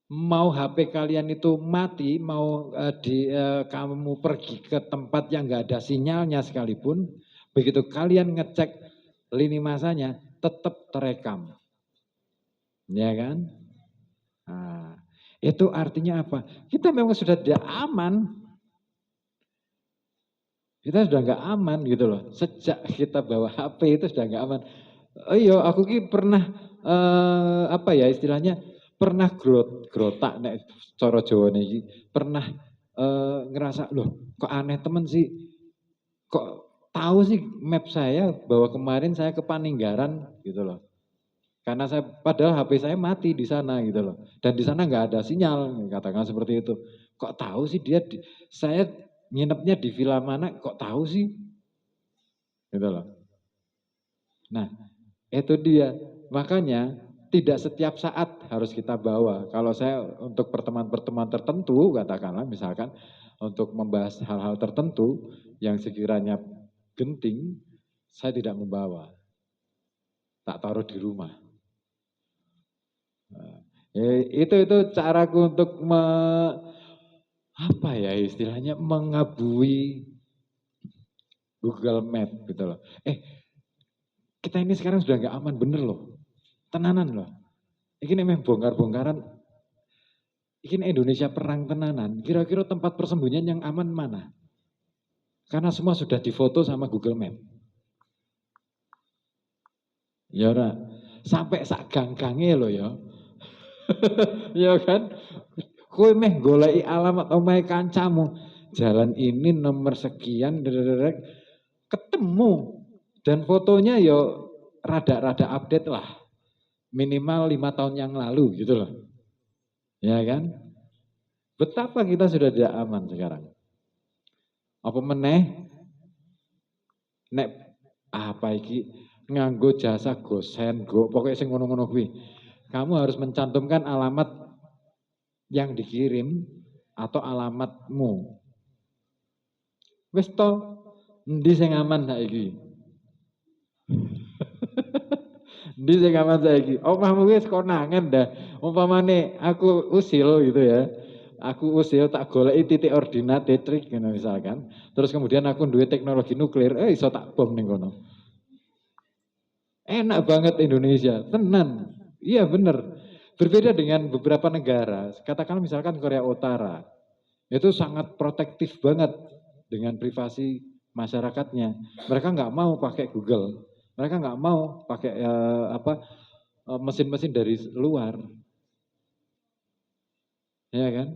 mau HP kalian itu mati, mau kamu pergi ke tempat yang nggak ada sinyalnya sekalipun, begitu kalian ngecek lini masanya, tetap terekam, ya kan? Nah, itu artinya apa? Kita memang sudah tidak aman, kita sudah nggak aman gitu loh. Sejak kita bawa HP itu sudah nggak aman. Oh iya, aku ki pernah apa ya istilahnya, pernah grotak nek cara Jawane iki, pernah ngerasa loh kok aneh temen sih, kok tahu sih map saya bahwa kemarin saya ke Paninggaran gitu loh. Karena saya padahal HP saya mati di sana gitu loh. Dan di sana nggak ada sinyal, katakan seperti itu. Kok tahu sih saya nginepnya di villa mana, kok tahu sih? Gitu loh. Nah, itu dia. Makanya tidak setiap saat harus kita bawa. Kalau saya untuk pertemuan-pertemuan tertentu, katakanlah misalkan untuk membahas hal-hal tertentu yang sekiranya genting, saya tidak membawa. Tak taruh di rumah. Nah, itu caraku untuk apa ya istilahnya mengabui Google Map gitu loh. Kita ini sekarang sudah nggak aman bener loh. Tenanan loh. Ini memang bongkar-bongkaran. Ini Indonesia perang tenanan. Kira-kira tempat persembunyian yang aman mana? Karena semua sudah difoto sama Google Map. Ya ora. Sampai sak gang-gange loh ya. Ya kan? Kowe meh goleki alamat omahe kancamu. Jalan ini nomor sekian ketemu. Dan fotonya yo rada-rada update lah. Minimal 5 tahun yang lalu gitu loh. Ya kan? Betapa kita sudah tidak aman sekarang. Apa meneh? Nek apa iki nganggo jasa gosen, pokoknya sing ngono-ngono kuwi. Kamu harus mencantumkan alamat yang dikirim atau alamatmu. Wis to, endi sing aman saiki? Endi sing aman saiki? Omahmu wis konangan dah. Umpamane aku usil gitu ya. Aku usil tak goleki titik ordinat trik gitu misalkan. Terus kemudian aku duwe teknologi nuklir, iso tak bom ning kono. Enak banget Indonesia, tenan. Iya bener. Berbeda dengan beberapa negara, katakan misalkan Korea Utara. Itu sangat protektif banget dengan privasi masyarakatnya. Mereka nggak mau pakai Google. Mereka nggak mau pakai mesin-mesin dari luar. Ya kan?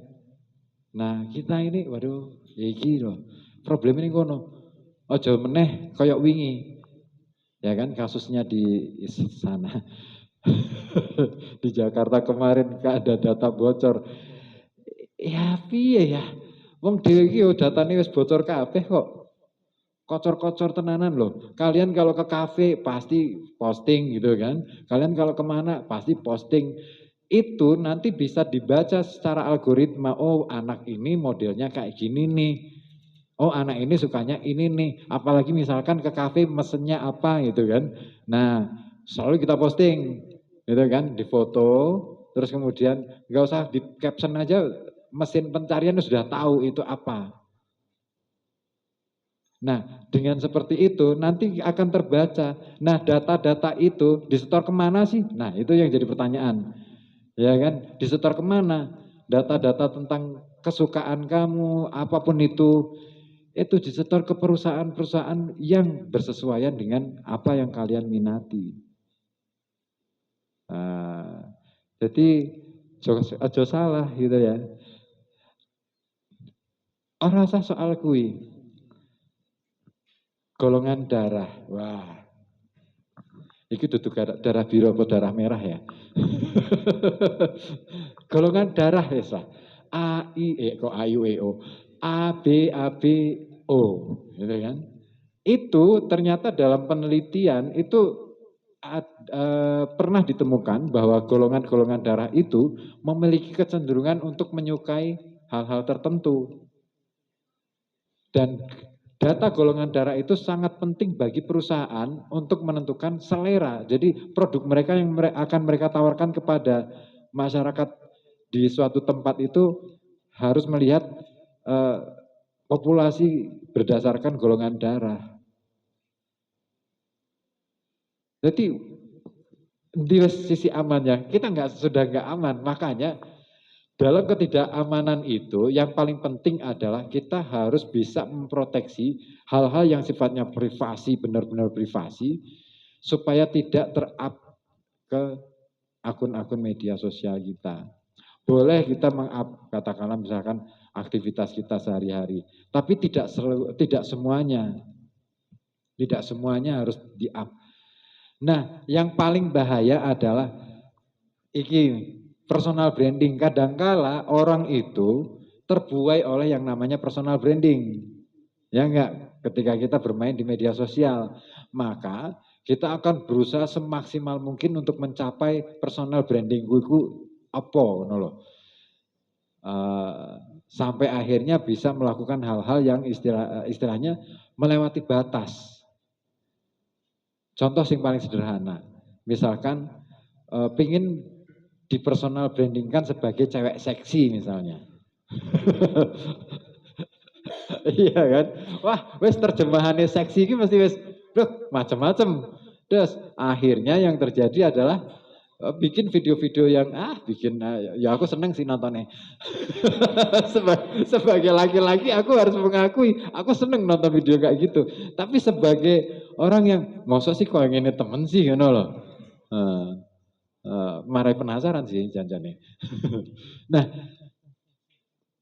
Nah, kita ini waduh, ya iki loh. Problem ini kono. Ojo meneh koyok wingi. Ya kan kasusnya di sana. Di Jakarta kemarin ada data bocor. Ya piye ya? Wong dhewe iki yo datane wis bocor kabeh kok. Kocor-kocor tenanan loh. Kalian kalau ke kafe pasti posting gitu kan. Kalian kalau kemana pasti posting. Itu nanti bisa dibaca secara algoritma. Oh anak ini modelnya kayak gini nih. Oh anak ini sukanya ini nih. Apalagi misalkan ke kafe mesennya apa gitu kan. Nah selalu kita posting gitu kan. Di foto. Terus kemudian nggak usah di caption aja. Mesin pencarian sudah tahu itu apa. Nah, dengan seperti itu nanti akan terbaca. Nah, data-data itu disetor kemana sih? Nah, itu yang jadi pertanyaan. Ya kan? Disetor kemana? Data-data tentang kesukaan kamu, apapun itu disetor ke perusahaan-perusahaan yang bersesuaian dengan apa yang kalian minati. Nah, jadi aja salah gitu ya. Ora usah soal kui. Golongan darah, wah, ini duduk darah biru atau darah merah ya. Golongan darah ya lah, A I kok A U E O, A B O, gitu kan? Itu ternyata dalam penelitian itu pernah ditemukan bahwa golongan-golongan darah itu memiliki kecenderungan untuk menyukai hal-hal tertentu dan data golongan darah itu sangat penting bagi perusahaan untuk menentukan selera. Jadi produk mereka yang akan mereka tawarkan kepada masyarakat di suatu tempat itu harus melihat populasi berdasarkan golongan darah. Jadi di sisi amannya kita sudah nggak aman, makanya dalam ketidakamanan itu yang paling penting adalah kita harus bisa memproteksi hal-hal yang sifatnya privasi, benar-benar privasi, supaya tidak ter-up ke akun-akun media sosial kita. Boleh kita meng-up, katakanlah misalkan aktivitas kita sehari-hari, tapi tidak semuanya harus di-up. Nah, yang paling bahaya adalah iki personal branding. Kadangkala orang itu terbuai oleh yang namanya personal branding. Ya enggak, ketika kita bermain di media sosial, maka kita akan berusaha semaksimal mungkin untuk mencapai personal branding ku apa ngono lho. Sampai akhirnya bisa melakukan hal-hal yang istilahnya melewati batas. Contoh yang paling sederhana, misalkan pingin di personal brandingkan sebagai cewek seksi misalnya. Iya kan? Wah, wes terjemahannya seksi ini mesti wes macam-macam. Terus akhirnya yang terjadi adalah bikin video-video yang ya aku seneng sih nontonnya. Sebagai laki-laki aku harus mengakui aku seneng nonton video kayak gitu. Tapi sebagai orang yang masa sih kok yang ini temen sih ngono loh. Marai penasaran sih janjane. Nah,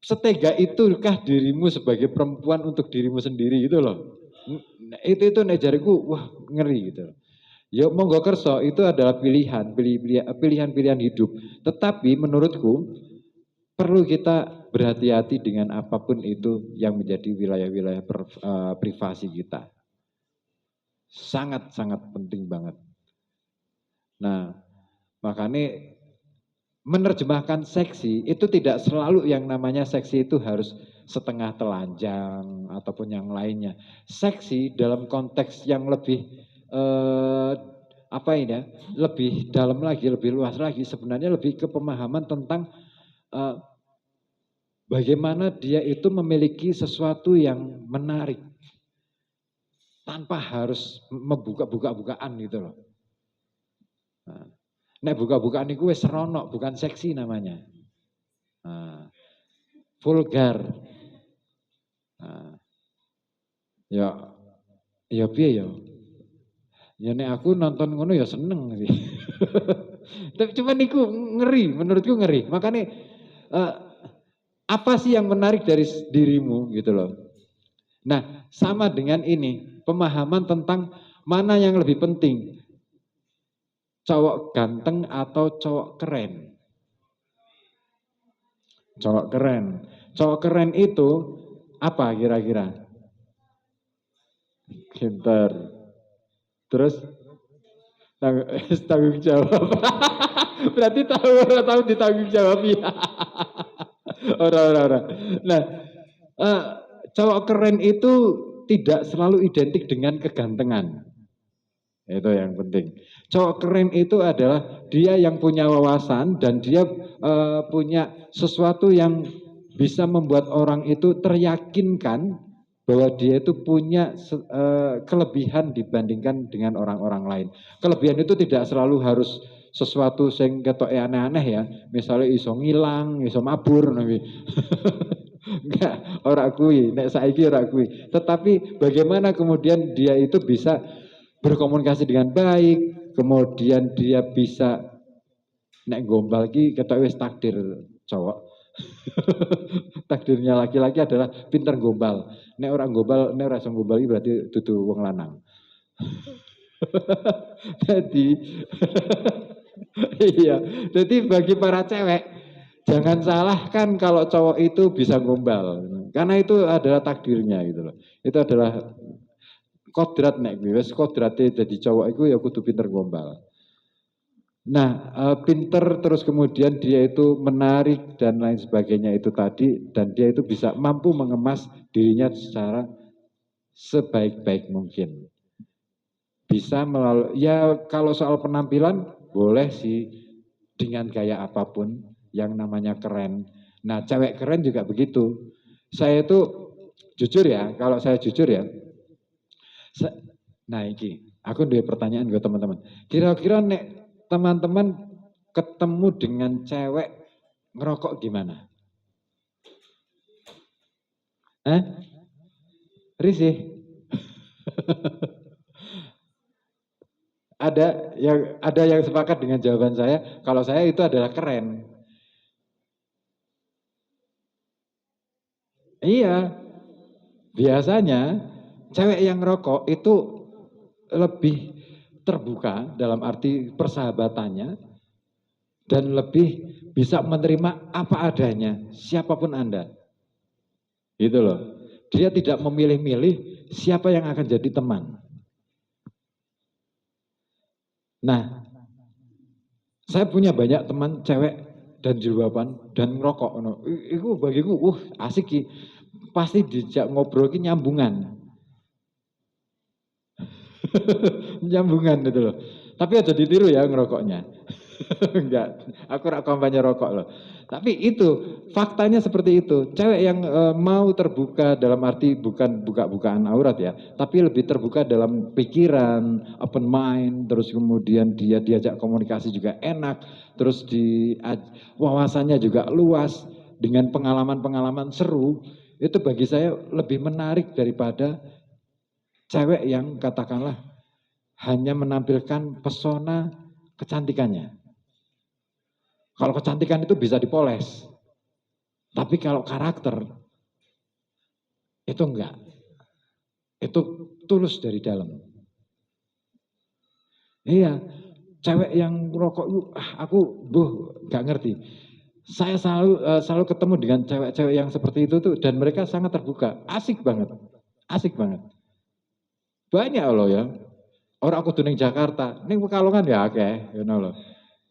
setega itukah dirimu sebagai perempuan untuk dirimu sendiri gitu loh. Itu nek jariku wah ngeri gitu. Ya monggo kerso itu adalah pilihan hidup. Tetapi menurutku perlu kita berhati-hati dengan apapun itu yang menjadi wilayah-wilayah privasi kita. Sangat-sangat penting banget. Nah, makanya menerjemahkan seksi itu tidak selalu yang namanya seksi itu harus setengah telanjang ataupun yang lainnya. Seksi dalam konteks yang lebih lebih dalam lagi, lebih luas lagi, sebenarnya lebih ke pemahaman tentang bagaimana dia itu memiliki sesuatu yang menarik tanpa harus membuka-bukaan gitu loh. Nek buka-bukaan itu wis seronok, bukan seksi namanya. Vulgar. Ya piye ya? Ya nek aku nonton ngono ya seneng sih. Tapi cuma niku ngeri, menurutku ngeri. Makanya apa sih yang menarik dari dirimu gitu loh. Nah, sama dengan ini, pemahaman tentang mana yang lebih penting. Cowok ganteng atau cowok keren? Cowok keren. Cowok keren itu apa kira-kira? Pintar. Terus tanggung jawab. Berarti tahu ditanggung jawab ya. Orang. Nah, cowok keren itu tidak selalu identik dengan kegantengan. Itu yang penting. Cowok keren itu adalah dia yang punya wawasan dan dia punya sesuatu yang bisa membuat orang itu teryakinkan bahwa dia itu punya kelebihan dibandingkan dengan orang-orang lain. Kelebihan itu tidak selalu harus sesuatu yang ketoke aneh-aneh ya. Misalnya iso ngilang, iso mabur enggak, ora kuwi, nek saiki ora kuwi. Tetapi bagaimana kemudian dia itu bisa berkomunikasi dengan baik, kemudian dia bisa nek gombal ki ketok wis takdir cowok. Takdirnya laki-laki adalah pinter gombal. Nek orang gombal, nek ora iso gombal berarti dudu wong lanang. Jadi iya, jadi bagi para cewek jangan salahkan kalau cowok itu bisa gombal. Karena itu adalah takdirnya gitu loh. Itu adalah kodrat nek wis kodrate dadi cowok iku ya kudu pinter gombal. Nah, pinter terus kemudian dia itu menarik dan lain sebagainya itu tadi dan dia itu bisa mampu mengemas dirinya secara sebaik-baik mungkin. Bisa melalui ya kalau soal penampilan boleh sih dengan gaya apapun, yang namanya keren. Nah, cewek keren juga begitu. Saya itu jujur ya, kalau saya jujur ya, nah iki, aku ada pertanyaan buat teman-teman. Kira-kira nek teman-teman ketemu dengan cewek ngerokok gimana? Risih? Ada yang sepakat dengan jawaban saya, kalau saya itu adalah keren. Iya, biasanya cewek yang ngerokok itu lebih terbuka dalam arti persahabatannya dan lebih bisa menerima apa adanya, siapapun Anda. Gitu loh. Dia tidak memilih-milih siapa yang akan jadi teman. Nah, saya punya banyak teman cewek dan jilbaban dan ngerokok. Itu bagiku, asik ki. Pasti dijak ngobrol ki nyambungan. Nyambungan itu loh. Tapi aja ditiru ya ngerokoknya. Enggak, aku rak kampanye rokok loh. Tapi itu faktanya seperti itu. Cewek yang mau terbuka dalam arti bukan buka-bukaan aurat ya, tapi lebih terbuka dalam pikiran, open mind, terus kemudian dia diajak komunikasi juga enak, terus wawasannya juga luas dengan pengalaman-pengalaman seru. Itu bagi saya lebih menarik daripada cewek yang katakanlah hanya menampilkan pesona kecantikannya. Kalau kecantikan itu bisa dipoles. Tapi kalau karakter, itu enggak. Itu tulus dari dalam. Iya, cewek yang rokok itu, aku enggak ngerti. Saya selalu ketemu dengan cewek-cewek yang seperti itu tuh, dan mereka sangat terbuka. Asik banget. Asik banget. Banyak loh ya. Orang aku tuh Jakarta, ini Pekalongan ya oke, you know loh.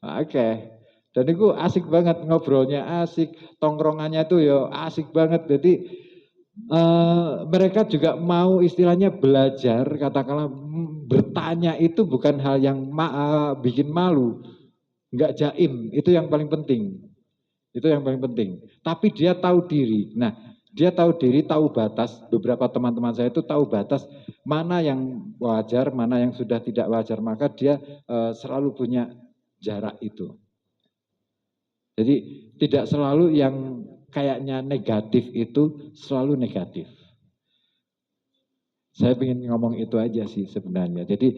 Oke. Dan itu asik banget ngobrolnya, asik tongkrongannya tuh ya asik banget. Jadi mereka juga mau istilahnya belajar, katakanlah bertanya itu bukan hal yang bikin malu, nggak jaim, itu yang paling penting. Itu yang paling penting. Tapi dia tahu diri. Nah, dia tahu diri, tahu batas. Beberapa teman-teman saya itu tahu batas mana yang wajar, mana yang sudah tidak wajar. Maka dia selalu punya jarak itu. Jadi tidak selalu yang kayaknya negatif itu selalu negatif. Saya ingin ngomong itu aja sih sebenarnya. Jadi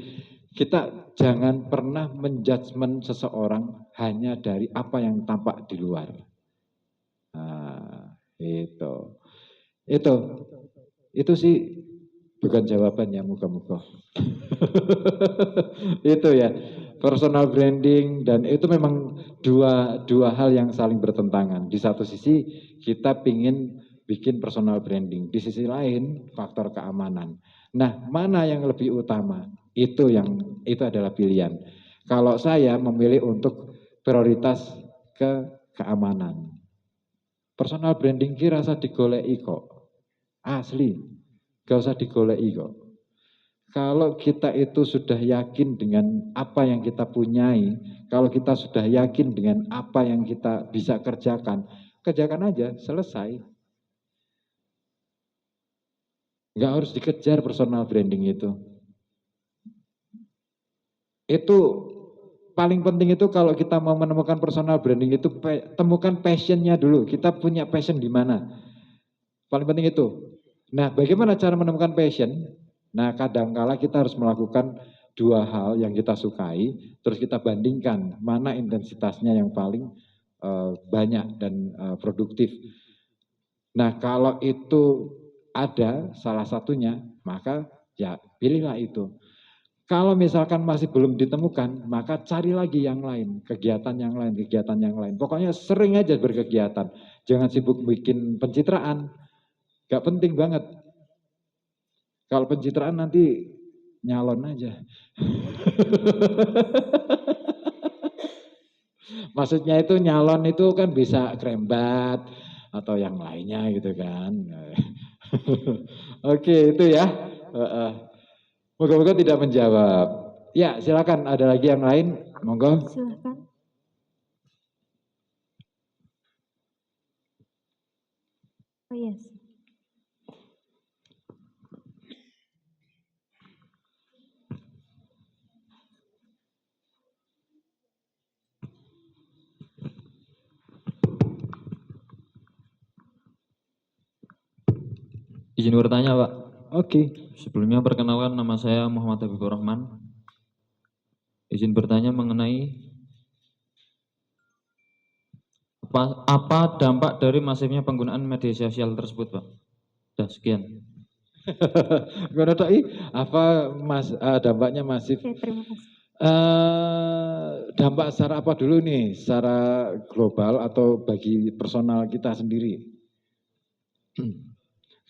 kita jangan pernah menjudgment seseorang hanya dari apa yang tampak di luar. Nah, itu sih bukan jawabannya, muka-muka. Itu ya, personal branding, dan itu memang dua hal yang saling bertentangan. Di satu sisi kita pingin bikin personal branding, di sisi lain faktor keamanan. Nah, mana yang lebih utama? Itu adalah pilihan. Kalau saya memilih untuk prioritas ke keamanan. Personal branding ki rasa digoleki kok. Asli, gak usah digoleki kok. Kalau kita itu sudah yakin dengan apa yang kita punyai, kalau kita sudah yakin dengan apa yang kita bisa kerjakan, kerjakan aja, selesai. Nggak harus dikejar personal branding itu. Itu paling penting itu kalau kita mau menemukan personal branding itu temukan passionnya dulu. Kita punya passion di mana? Paling penting itu. Nah, bagaimana cara menemukan passion? Nah, kadangkala kita harus melakukan dua hal yang kita sukai, terus kita bandingkan mana intensitasnya yang paling banyak dan produktif. Nah, kalau itu ada salah satunya, maka ya pilihlah itu. Kalau misalkan masih belum ditemukan, maka cari lagi yang lain, kegiatan yang lain. Pokoknya sering aja berkegiatan. Jangan sibuk bikin pencitraan. Gak penting banget. Kalau pencitraan nanti nyalon aja. Maksudnya itu nyalon itu kan bisa krembat atau yang lainnya gitu kan. Oke, itu ya. Moga-moga tidak menjawab. Ya, silakan ada lagi yang lain, monggo. Silakan. Oh yes. Izin bertanya, Pak. Oke. Sebelumnya perkenalkan, nama saya Muhammad Habibur Rahman. Izin bertanya mengenai apa dampak dari masifnya penggunaan media sosial tersebut, Pak? Sudah sekian. Gimana Dok? Apa dampaknya masif? Oke, terima kasih. Dampak secara apa dulu nih? Secara global atau bagi personal kita sendiri?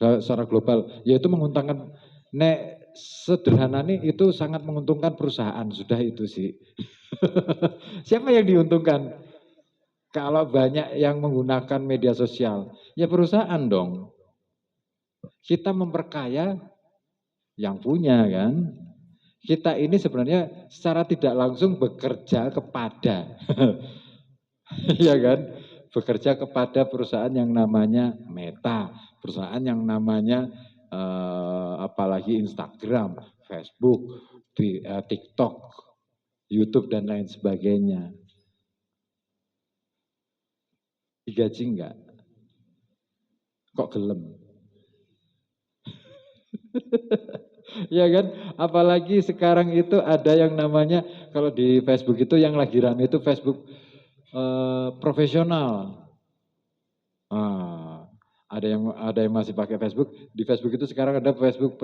Secara global, yaitu menguntungkan. Nek sederhana nih itu sangat menguntungkan perusahaan, sudah itu sih. Siapa yang diuntungkan? Kalau banyak yang menggunakan media sosial, ya perusahaan dong. Kita memperkaya yang punya kan. Kita ini sebenarnya secara tidak langsung bekerja kepada, ya kan, bekerja kepada perusahaan yang namanya Meta, perusahaan yang namanya apalagi Instagram, Facebook, TikTok, YouTube dan lain sebagainya. Digaji enggak? Kok gelem? Ya kan, apalagi sekarang itu ada yang namanya, kalau di Facebook itu yang lagi rame itu Facebook profesional. Ada yang masih pakai Facebook. Di Facebook itu sekarang ada Facebook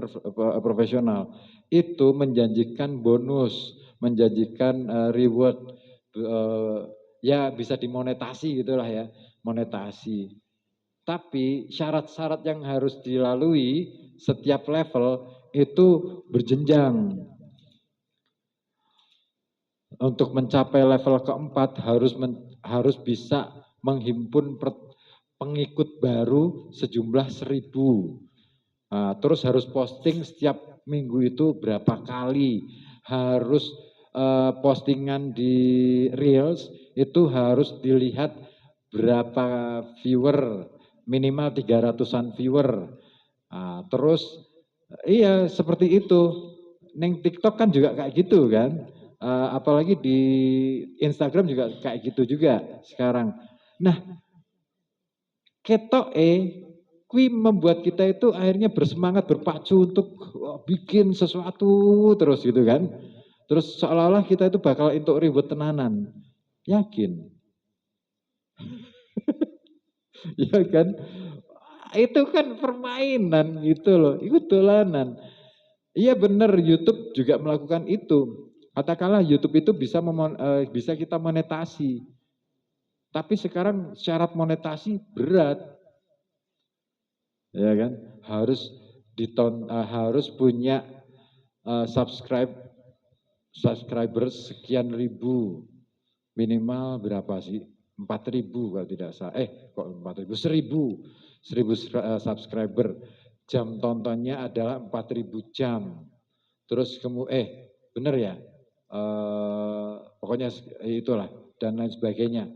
profesional. Itu menjanjikan bonus, menjanjikan reward, ya bisa dimonetasi gitulah ya, monetasi. Tapi syarat-syarat yang harus dilalui setiap level itu berjenjang. Untuk mencapai level keempat harus bisa menghimpun pengikut baru sejumlah 1.000. Nah, terus harus posting setiap minggu itu berapa kali. Harus postingan di Reels itu harus dilihat berapa viewer, minimal 300-an viewer. Nah, terus iya seperti itu. Neng TikTok kan juga kayak gitu kan. Apalagi di Instagram juga kayak gitu juga sekarang. Nah, kui membuat kita itu akhirnya bersemangat, berpacu untuk bikin sesuatu terus gitu kan. Terus seolah-olah kita itu bakal untuk ribut tenanan. Yakin? Ya kan? Itu kan permainan gitu loh, itu dolanan. Iya benar, YouTube juga melakukan itu. Katakanlah YouTube itu bisa kita monetasi. Tapi sekarang syarat monetasi berat. Ya kan? Harus punya subscriber sekian ribu. Minimal berapa sih? 4.000 kalau tidak salah. Kok 4.000? 1.000 subscriber. Jam tontonnya adalah 4.000 jam. Terus bener ya? Pokoknya itulah dan lain sebagainya.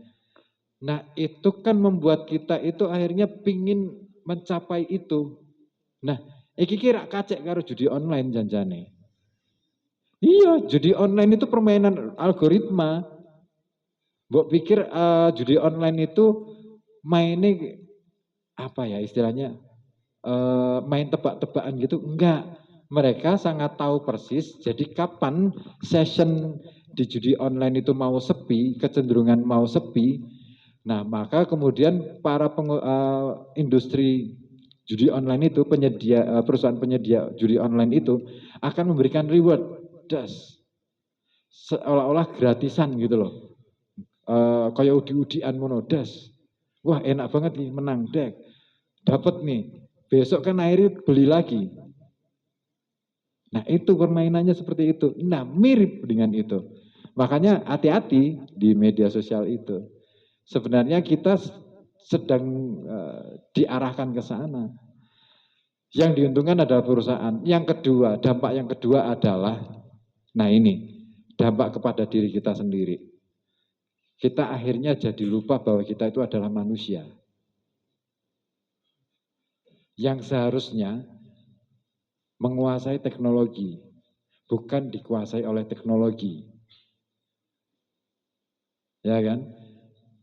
Nah itu kan membuat kita itu akhirnya pingin mencapai itu. Nah iki kira kacek karo judi online janjane. Iya, judi online itu permainan algoritma. Mbok pikir judi online itu mainnya apa ya istilahnya, main tebak-tebakan gitu, enggak. Mereka sangat tahu persis, jadi kapan session di judi online itu mau sepi, kecenderungan mau sepi, nah maka kemudian para industri judi online itu, perusahaan penyedia judi online itu akan memberikan reward, seolah-olah gratisan gitu loh. Kayak udi-udian ngono, wah enak banget nih menang dek, dapat nih, besok kan akhirnya beli lagi. Nah itu permainannya seperti itu. Nah mirip dengan itu. Makanya hati-hati di media sosial itu. Sebenarnya kita sedang diarahkan ke sana. Yang diuntungkan adalah perusahaan. Yang kedua, dampak yang kedua adalah, nah ini, dampak kepada diri kita sendiri. Kita akhirnya jadi lupa bahwa kita itu adalah manusia. yang seharusnya menguasai teknologi, bukan dikuasai oleh teknologi. Ya kan?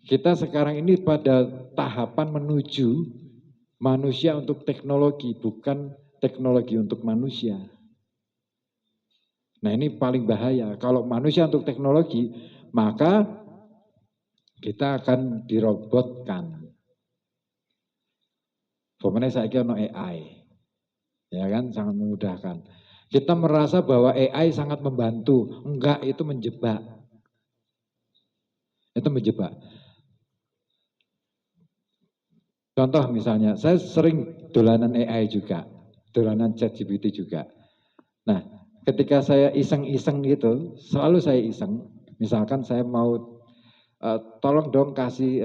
Kita sekarang ini pada tahapan menuju manusia untuk teknologi, bukan teknologi untuk manusia. Nah ini paling bahaya. Kalau manusia untuk teknologi, maka kita akan dirobotkan. Pokoknya saya kira AI, ya kan, sangat memudahkan. Kita merasa bahwa AI sangat membantu, enggak, itu menjebak. Itu menjebak. Contoh misalnya, saya sering dolanan AI juga, dolanan ChatGPT juga. Nah, ketika saya iseng-iseng gitu, selalu saya iseng, misalkan saya mau tolong dong kasih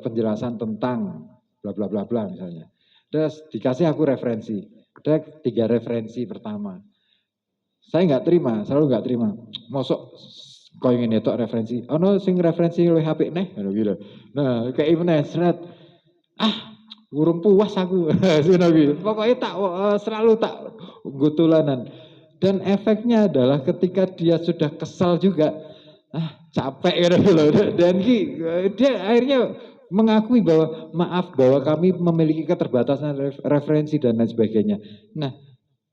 penjelasan tentang bla bla bla bla misalnya. Terus dikasih aku referensi. Ada 3 referensi pertama. Saya nggak terima, selalu nggak terima. Mosok kau ingin itu referensi. Oh no, sing referensi oleh HP neh, gitu. Nah, kayak gimana seret. Urung puas aku. Pokoknya selalu tak gutulanan. Dan efeknya adalah ketika dia sudah kesal juga, capek gitu loh. Dan dia akhirnya mengakui bahwa maaf bahwa kami memiliki keterbatasan referensi dan lain sebagainya. Nah,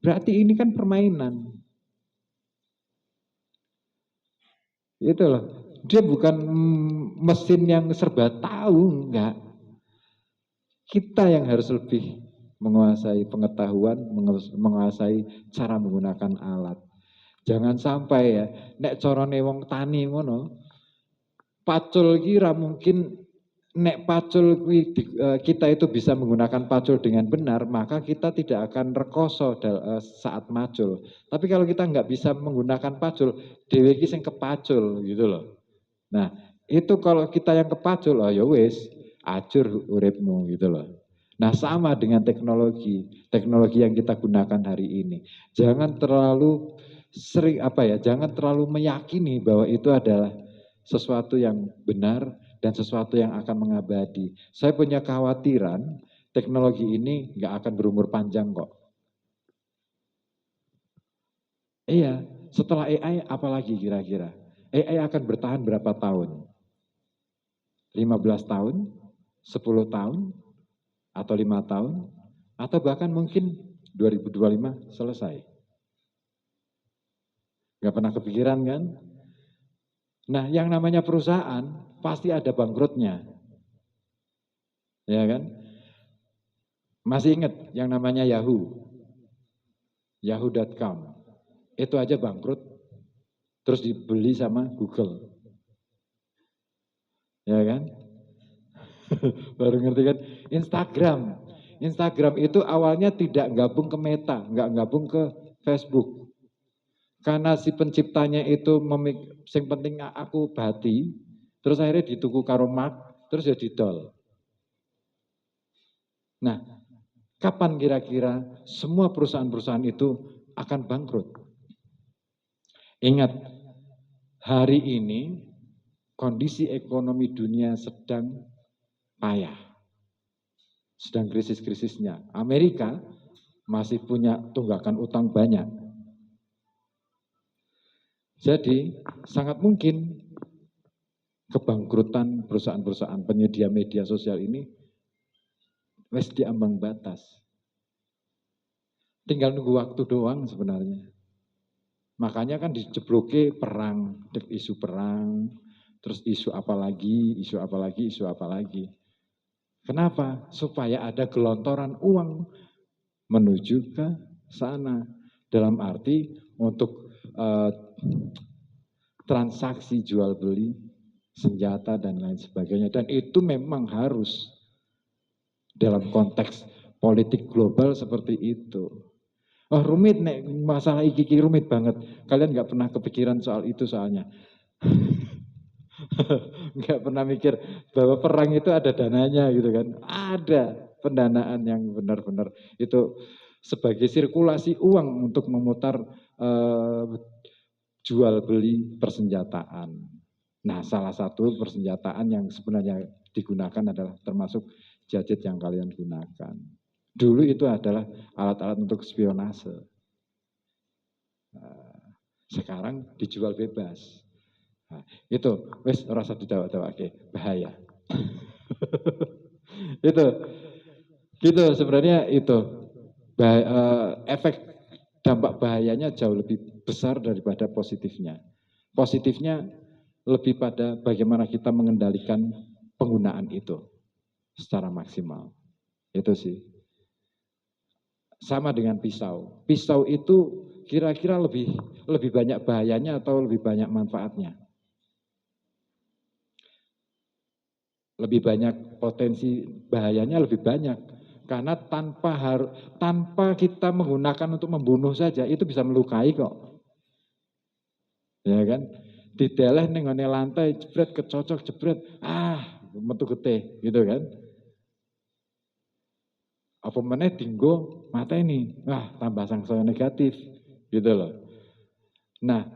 berarti ini kan permainan. Itu loh. Dia bukan mesin yang serba tahu, enggak. Kita yang harus lebih menguasai pengetahuan, menguasai cara menggunakan alat. Jangan sampai ya, nek corone wong tani ngono, pacul kira mungkin nek pacul kita itu bisa menggunakan pacul dengan benar, maka kita tidak akan rekoso saat macul. Tapi kalau kita nggak bisa menggunakan pacul, dhewe iki sing kepacul gitu loh. Nah, itu kalau kita yang kepacul, oh ya wis, acur uripmu gitu loh. Nah, sama dengan teknologi yang kita gunakan hari ini. Jangan terlalu jangan terlalu meyakini bahwa itu adalah sesuatu yang benar dan sesuatu yang akan mengabadi. Saya punya kekhawatiran teknologi ini nggak akan berumur panjang kok. Iya, setelah AI apalagi kira-kira? AI akan bertahan berapa tahun? 15 tahun, 10 tahun, atau 5 tahun, atau bahkan mungkin 2025 selesai. Gak pernah kepikiran kan? Nah, yang namanya perusahaan pasti ada bangkrutnya. Ya kan? Masih ingat yang namanya Yahoo? Yahoo.com. Itu aja bangkrut, terus dibeli sama Google. Ya kan? Baru ngerti kan? Instagram itu awalnya tidak gabung ke Meta, nggak gabung ke Facebook. Karena si penciptanya itu yang penting aku bati, terus akhirnya dituku karo Mark, terus ya didol. Nah, kapan kira-kira semua perusahaan-perusahaan itu akan bangkrut? Ingat, hari ini kondisi ekonomi dunia sedang payah, sedang krisis-krisisnya. Amerika masih punya tunggakan utang banyak. Jadi sangat mungkin kebangkrutan perusahaan-perusahaan penyedia media sosial ini wes diambang batas. Tinggal nunggu waktu doang sebenarnya. Makanya kan dijebloke perang, isu perang, terus isu apa lagi. Kenapa? Supaya ada gelontoran uang menuju ke sana. Dalam arti untuk transaksi jual beli senjata dan lain sebagainya. Dan itu memang harus dalam konteks politik global seperti itu. Oh rumit nek masalah iki rumit banget. Kalian nggak pernah kepikiran soal itu soalnya. Nggak pernah mikir bahwa perang itu ada dananya gitu kan. Ada pendanaan yang benar-benar itu sebagai sirkulasi uang untuk memutar jual beli persenjataan. Nah, salah satu persenjataan yang sebenarnya digunakan adalah termasuk gadget yang kalian gunakan. Dulu itu adalah alat-alat untuk spionase. Sekarang dijual bebas. Nah, itu wis rasa didawak-dawake, bahaya. Itu gitu sebenarnya itu efek dampak bahayanya jauh lebih besar daripada positifnya. Positifnya lebih pada bagaimana kita mengendalikan penggunaan itu secara maksimal. Itu sih. Sama dengan pisau. Pisau itu kira-kira lebih banyak bahayanya atau lebih banyak manfaatnya? Lebih banyak potensi bahayanya lebih banyak. Karena tanpa kita menggunakan untuk membunuh saja itu bisa melukai kok. Ya kan? Dideleh ning ngone lantai jebret kecocok jebret, metu getih gitu kan. Apa meneh dinggo mateni, tambah sangsaya negatif gitu loh. Nah,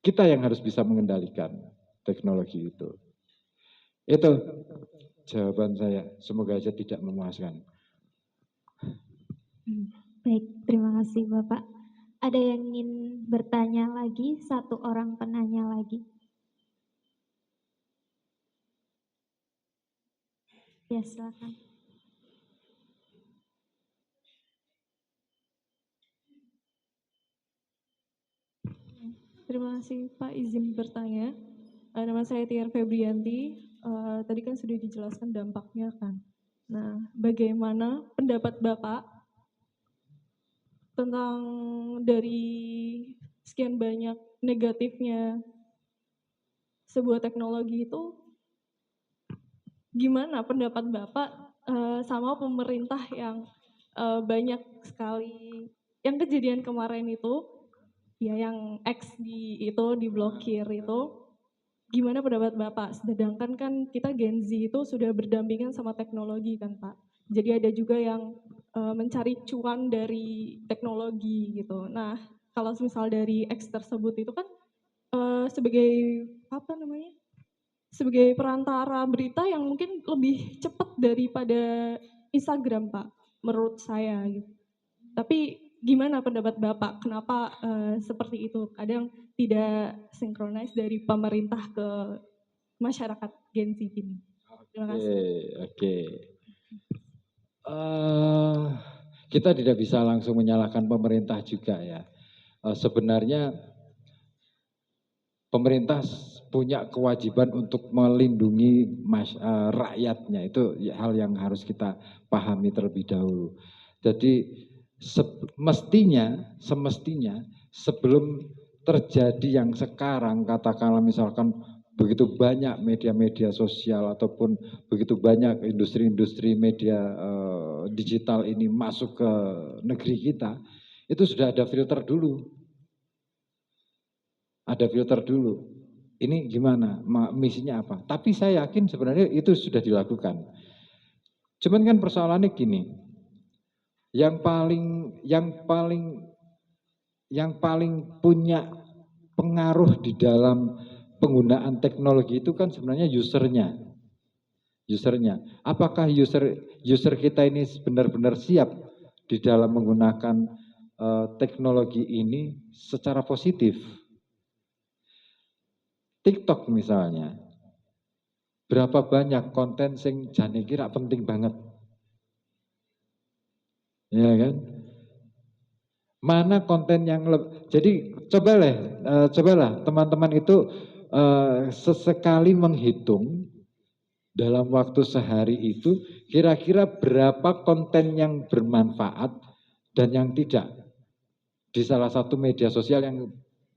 kita yang harus bisa mengendalikan teknologi itu. Itu jawaban saya, semoga aja tidak memuaskan. Baik, terima kasih Bapak. Ada yang ingin bertanya lagi? Satu orang penanya lagi. Ya, silakan. Terima kasih Pak, izin bertanya. Nama saya Tiar Febrianti. Tadi kan sudah dijelaskan dampaknya kan. Nah, bagaimana pendapat Bapak tentang dari sekian banyak negatifnya sebuah teknologi itu, gimana pendapat Bapak sama pemerintah yang banyak sekali, yang kejadian kemarin itu, ya yang X diblokir itu, gimana pendapat Bapak? Sedangkan kan kita Gen Z itu sudah berdampingan sama teknologi kan Pak. Jadi ada juga yang mencari cuan dari teknologi gitu. Nah, kalau misal dari X tersebut itu kan sebagai apa namanya? Sebagai perantara berita yang mungkin lebih cepat daripada Instagram Pak, menurut saya gitu. Tapi gimana pendapat Bapak? Kenapa seperti itu? Kadang tidak sinkronis dari pemerintah ke masyarakat Gen Z ini. Terima kasih. Oke. Kita tidak bisa langsung menyalahkan pemerintah juga ya. Sebenarnya pemerintah punya kewajiban untuk melindungi rakyatnya. Itu hal yang harus kita pahami terlebih dahulu. Jadi semestinya sebelum terjadi yang sekarang, katakanlah misalkan begitu banyak media-media sosial ataupun begitu banyak industri-industri media digital ini masuk ke negeri kita, itu sudah ada filter dulu. Ada filter dulu. Ini gimana? Misinya apa? Tapi saya yakin sebenarnya itu sudah dilakukan. Cuman kan persoalannya gini. Yang paling punya pengaruh di dalam penggunaan teknologi itu kan sebenarnya usernya. Apakah user kita ini benar-benar siap di dalam menggunakan teknologi ini secara positif? TikTok misalnya, berapa banyak konten sing jane kira penting banget, ya kan? Mana konten yang jadi cobalah teman-teman itu sesekali menghitung dalam waktu sehari itu kira-kira berapa konten yang bermanfaat dan yang tidak di salah satu media sosial yang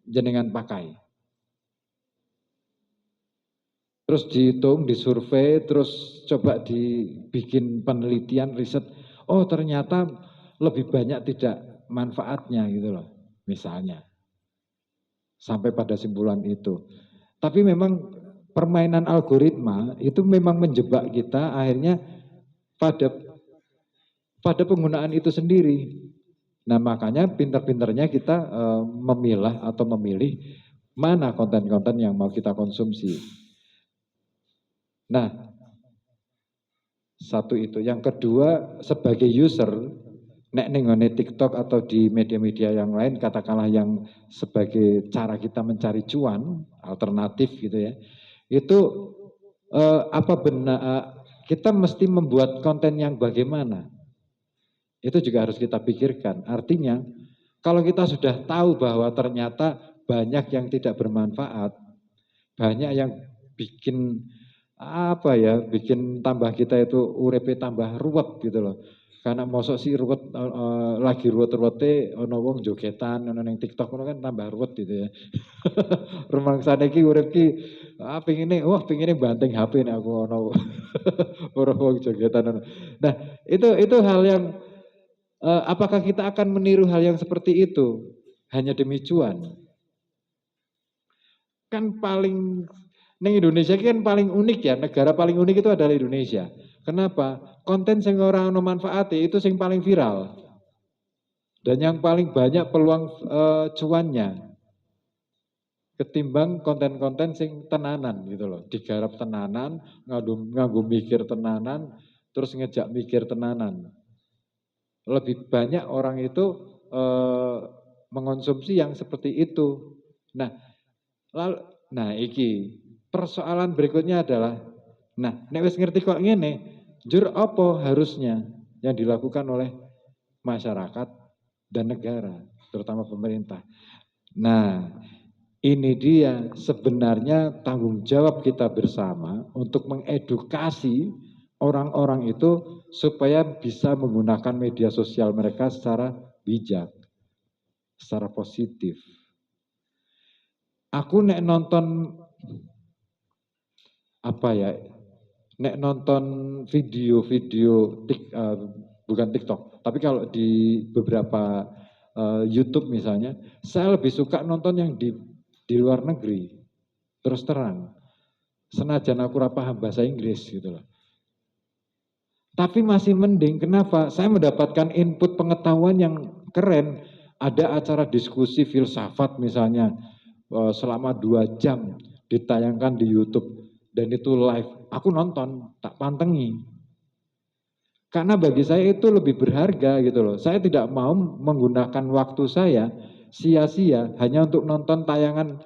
jenengan pakai. Terus dihitung, disurvei, terus coba dibikin penelitian, riset. Oh ternyata lebih banyak tidak manfaatnya gitu loh, misalnya. Sampai pada simpulan itu. Tapi memang permainan algoritma itu memang menjebak kita akhirnya pada penggunaan itu sendiri. Nah makanya pintar-pintarnya kita memilah atau memilih mana konten-konten yang mau kita konsumsi. Nah, Satu itu. Yang kedua, sebagai user, nek ning ngone TikTok atau di media-media yang lain, katakanlah yang sebagai cara kita mencari cuan, alternatif gitu ya, itu apa benar kita mesti membuat konten yang bagaimana? Itu juga harus kita pikirkan. Artinya, kalau kita sudah tahu bahwa ternyata banyak yang tidak bermanfaat, banyak yang bikin apa ya, bikin tambah kita itu urepe tambah ruwet gitu loh. Karena mosok sih ruwet lagi ruwet-ruwete ono wong jogetan ono ning TikTok ono kan tambah ruwet gitu ya. Rumangsane iki urip ki pengine banting HP nek aku ono ora wong jogetan ono. Nah, itu hal yang apakah kita akan meniru hal yang seperti itu hanya demi cuan? Kan paling ning Indonesia kan paling unik ya, negara paling unik itu adalah Indonesia. Kenapa? Konten sing ora ono manfaate itu sing paling viral. Dan yang paling banyak peluang cuannya ketimbang konten-konten sing tenanan gitu loh. Digarap tenanan, nganggo mikir tenanan, terus ngejak mikir tenanan. Lebih banyak orang itu mengonsumsi yang seperti itu. Nah, iki persoalan berikutnya adalah, nek wis ngerti kok ngene, jur apa harusnya yang dilakukan oleh masyarakat dan negara, terutama pemerintah. Nah, ini dia sebenarnya tanggung jawab kita bersama untuk mengedukasi orang-orang itu supaya bisa menggunakan media sosial mereka secara bijak, secara positif. Aku nek nonton nek nonton video-video bukan TikTok, tapi kalau di beberapa YouTube misalnya, saya lebih suka nonton yang di luar negeri. Terus terang, senajan aku ora paham bahasa Inggris gitu loh. Tapi masih mending, kenapa? Saya mendapatkan input pengetahuan yang keren. Ada acara diskusi filsafat misalnya, selama 2 jam ditayangkan di YouTube dan itu live. Aku nonton, tak pantengi. Karena bagi saya itu lebih berharga gitu loh. Saya tidak mau menggunakan waktu saya sia-sia hanya untuk nonton tayangan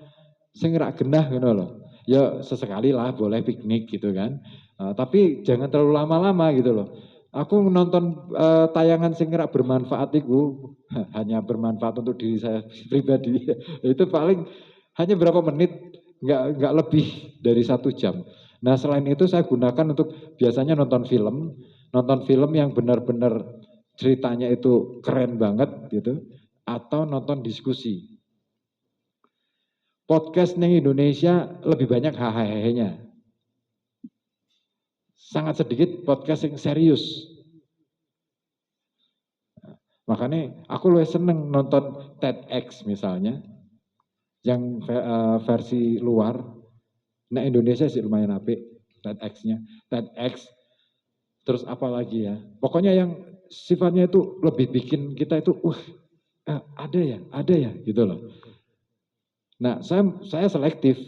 sing rak genah gitu loh. Ya sesekali lah boleh piknik gitu kan. Tapi jangan terlalu lama-lama gitu loh. Aku nonton tayangan sing rak bermanfaat itu hanya bermanfaat untuk diri saya pribadi. Itu paling hanya berapa menit, nggak lebih dari 1 jam. Nah selain itu saya gunakan untuk biasanya nonton film yang benar-benar ceritanya itu keren banget gitu, atau nonton diskusi. Podcast ning Indonesia lebih banyak hahaha-nya. Sangat sedikit podcast yang serius. Makanya aku lebih seneng nonton TEDx misalnya, yang versi luar. Nah Indonesia sih lumayan apik TEDx-nya. TEDx, terus apa lagi ya. Pokoknya yang sifatnya itu lebih bikin kita itu, ada ya gitu loh. Nah saya selektif,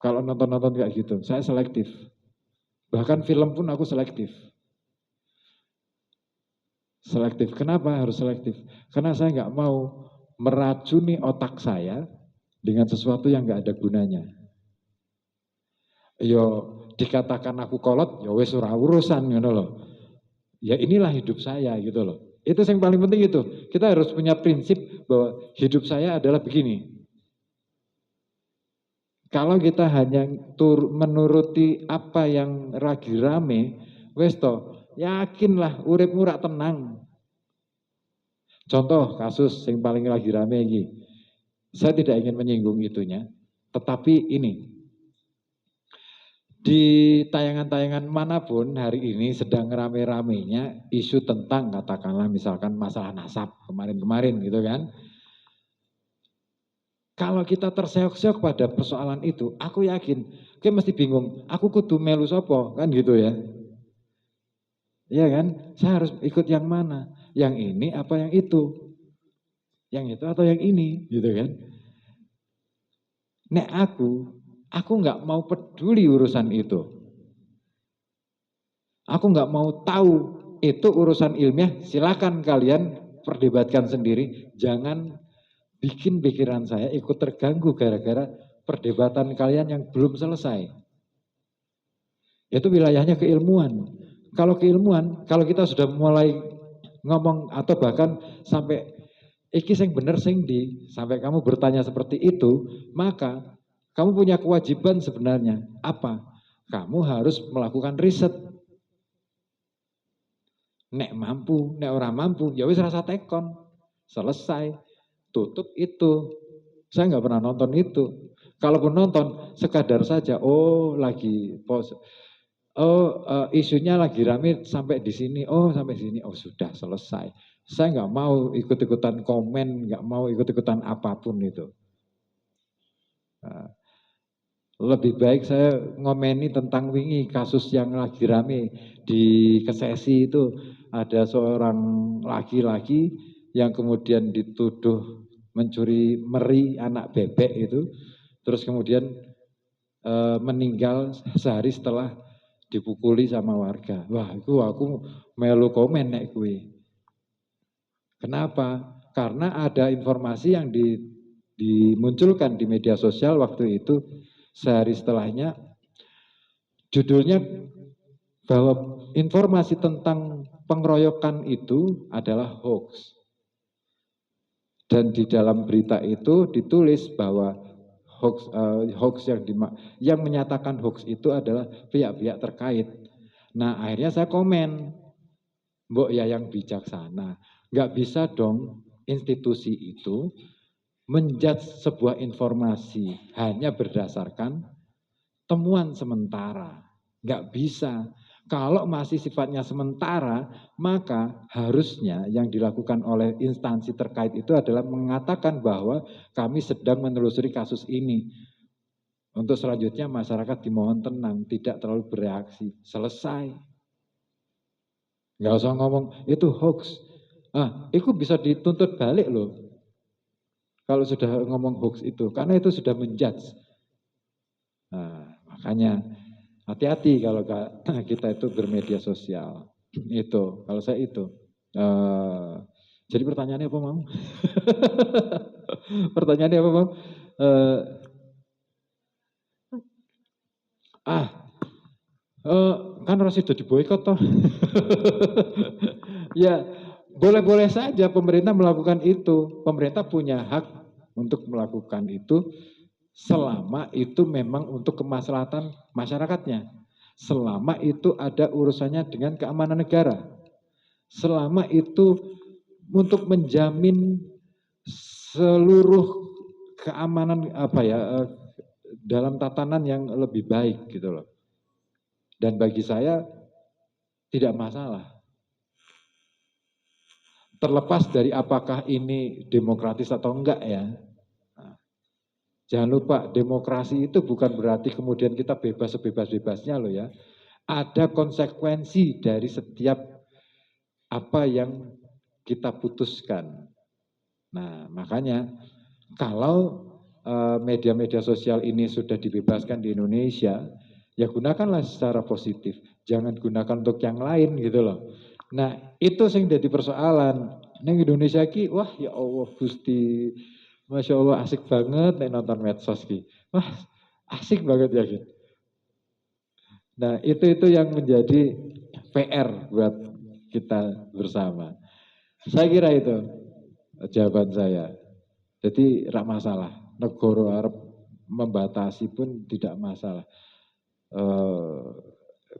kalau nonton-nonton kayak gitu, saya selektif. Bahkan film pun aku selektif. Selektif, kenapa harus selektif? Karena saya nggak mau meracuni otak saya dengan sesuatu yang nggak ada gunanya. Yo dikatakan aku kolot, ya wes ora urusan gitu loh. Ya inilah hidup saya gitu loh. Itu yang paling penting itu. Kita harus punya prinsip bahwa hidup saya adalah begini. Kalau kita hanya menuruti apa yang lagi rame, wes toh, yakinlah urip ora tenang. Contoh kasus yang paling lagi rame ini. Saya tidak ingin menyinggung itunya, tetapi ini. Di tayangan-tayangan manapun hari ini sedang rame-ramenya isu tentang katakanlah misalkan masalah nasab kemarin-kemarin gitu kan. Kalau kita terseok-seok pada persoalan itu, aku yakin, kita mesti bingung, aku kudu melu sopo, kan gitu ya. Iya kan, saya harus ikut yang mana, yang ini apa yang itu atau yang ini, gitu kan. Nek aku nggak mau peduli urusan itu. Aku nggak mau tahu, itu urusan ilmiah, silakan kalian perdebatkan sendiri, jangan bikin pikiran saya ikut terganggu gara-gara perdebatan kalian yang belum selesai. Itu wilayahnya keilmuan. Kalau keilmuan, kalau kita sudah mulai ngomong atau bahkan sampai iki sing bener sing di, sampai kamu bertanya seperti itu, maka kamu punya kewajiban sebenarnya. Apa? Kamu harus melakukan riset. Nek mampu, nek orang mampu, ya wis rasa tekon. Selesai, tutup itu. Saya nggak pernah nonton itu. Kalaupun nonton, sekadar saja, oh lagi pos, isunya lagi rame sampai di sini, oh sampai sini, oh sudah selesai. Saya nggak mau ikut-ikutan komen, nggak mau ikut-ikutan apapun itu. Nah, lebih baik saya ngomeni tentang wingi kasus yang lagi rame di Kesesi itu, ada seorang laki-laki yang kemudian dituduh mencuri meri anak bebek itu, terus kemudian meninggal sehari setelah dipukuli sama warga. Wah, itu aku melu komen nek kuwi. Kenapa? Karena ada informasi yang dimunculkan di media sosial waktu itu, sehari setelahnya, judulnya bahwa informasi tentang pengeroyokan itu adalah hoax. Dan di dalam berita itu ditulis bahwa hoax yang menyatakan hoax itu adalah pihak-pihak terkait. Nah, akhirnya saya komen, Mbok ya yang bijaksana, nggak bisa dong institusi itu menjudge sebuah informasi hanya berdasarkan temuan sementara. Nggak bisa. Kalau masih sifatnya sementara, maka harusnya yang dilakukan oleh instansi terkait itu adalah mengatakan bahwa kami sedang menelusuri kasus ini. Untuk selanjutnya masyarakat dimohon tenang, tidak terlalu bereaksi. Selesai. Nggak usah ngomong, itu hoax. Itu bisa dituntut balik loh. Kalau sudah ngomong hoax itu, karena itu sudah menjudge. Nah, makanya hati-hati kalau kita itu bermedia sosial. Itu, kalau saya itu. Jadi pertanyaannya apa, Mam? Pertanyaannya apa, Mam? Kan harus itu diboikot toh. Ya, boleh-boleh saja pemerintah melakukan itu. Pemerintah punya hak untuk melakukan itu selama itu memang untuk kemaslahatan masyarakatnya. Selama itu ada urusannya dengan keamanan negara. Selama itu untuk menjamin seluruh keamanan dalam tatanan yang lebih baik gitu loh. Dan bagi saya tidak masalah. Terlepas dari apakah ini demokratis atau enggak ya. Jangan lupa, demokrasi itu bukan berarti kemudian kita bebas sebebas-bebasnya loh ya. Ada konsekuensi dari setiap apa yang kita putuskan. Nah, makanya kalau media-media sosial ini sudah dibebaskan di Indonesia, ya gunakanlah secara positif. Jangan gunakan untuk yang lain gitu loh. Nah, itu yang jadi persoalan. Neng Indonesia ki, wah ya Allah Gusti, Masya Allah asik banget nih nonton medsos ki. Wah asik banget ya gitu. Nah itu yang menjadi PR buat kita bersama. Saya kira itu jawaban saya. Jadi tidak masalah. Negara Arab membatasi pun tidak masalah.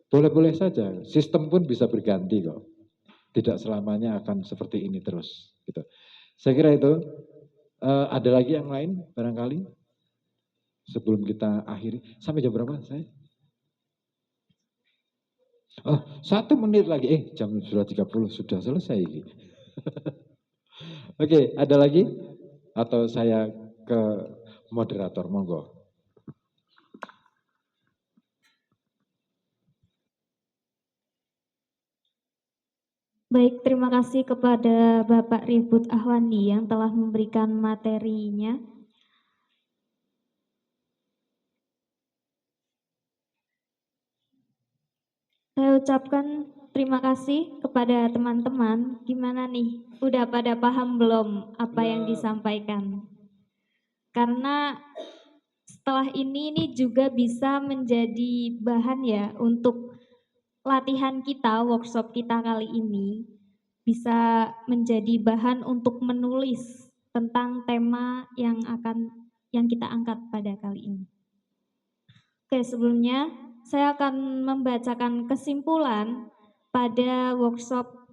Boleh-boleh saja. Sistem pun bisa berganti kok. Tidak selamanya akan seperti ini terus. Gitu. Saya kira itu. Ada lagi yang lain barangkali? Sebelum kita akhiri. Sampai jam berapa saya? 1 menit lagi. Jam sudah 30 sudah selesai. Oke, ada lagi? Atau saya ke moderator, monggo. Baik, terima kasih kepada Bapak Ribut Ahwandi yang telah memberikan materinya. Saya ucapkan terima kasih kepada teman-teman. Gimana nih? Udah pada paham belum apa yang disampaikan? Karena setelah ini juga bisa menjadi bahan ya untuk latihan kita, workshop kita kali ini. Bisa menjadi bahan untuk menulis tentang tema yang kita angkat pada kali ini. Oke, sebelumnya saya akan membacakan kesimpulan pada workshop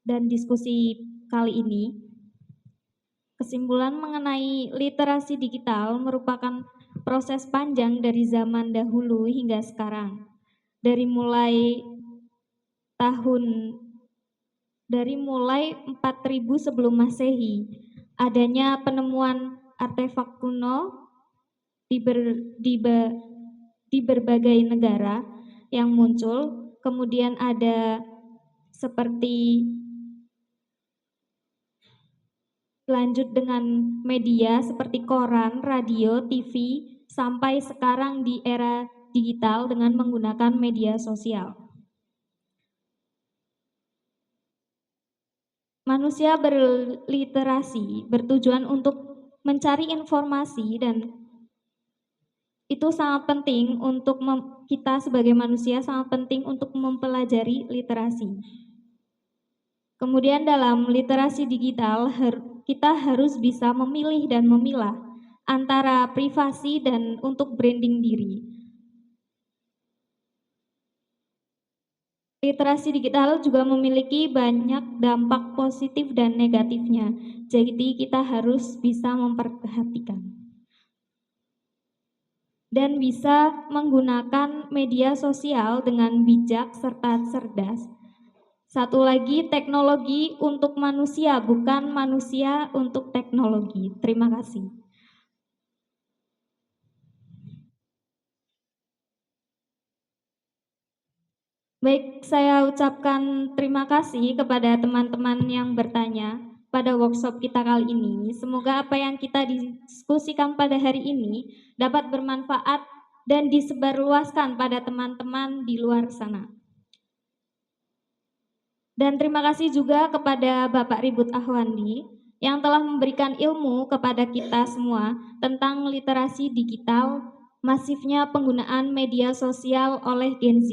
dan diskusi kali ini. Kesimpulan mengenai literasi digital merupakan proses panjang dari zaman dahulu hingga sekarang. Dari mulai 4000 sebelum Masehi, adanya penemuan artefak kuno di berbagai negara yang muncul, kemudian ada seperti lanjut dengan media seperti koran, radio, TV, sampai sekarang di era digital dengan menggunakan media sosial. Manusia berliterasi bertujuan untuk mencari informasi dan itu sangat penting untuk kita sebagai manusia sangat penting untuk mempelajari literasi. Kemudian dalam literasi digital kita harus bisa memilih dan memilah antara privasi dan untuk branding diri. Literasi digital juga memiliki banyak dampak positif dan negatifnya. Jadi kita harus bisa memperhatikan. Dan bisa menggunakan media sosial dengan bijak serta cerdas. Satu lagi, teknologi untuk manusia, bukan manusia untuk teknologi. Terima kasih. Baik, saya ucapkan terima kasih kepada teman-teman yang bertanya pada workshop kita kali ini. Semoga apa yang kita diskusikan pada hari ini dapat bermanfaat dan disebarluaskan pada teman-teman di luar sana. Dan terima kasih juga kepada Bapak Ribut Ahwandi yang telah memberikan ilmu kepada kita semua tentang literasi digital, masifnya penggunaan media sosial oleh Gen Z.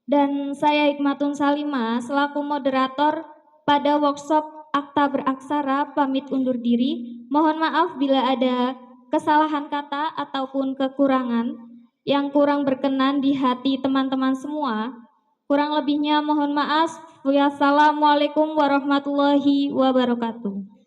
Dan saya Hikmatun Salimah selaku moderator pada workshop Akta Beraksara pamit undur diri. Mohon maaf bila ada kesalahan kata ataupun kekurangan yang kurang berkenan di hati teman-teman semua. Kurang lebihnya mohon maaf. Wassalamualaikum warahmatullahi wabarakatuh.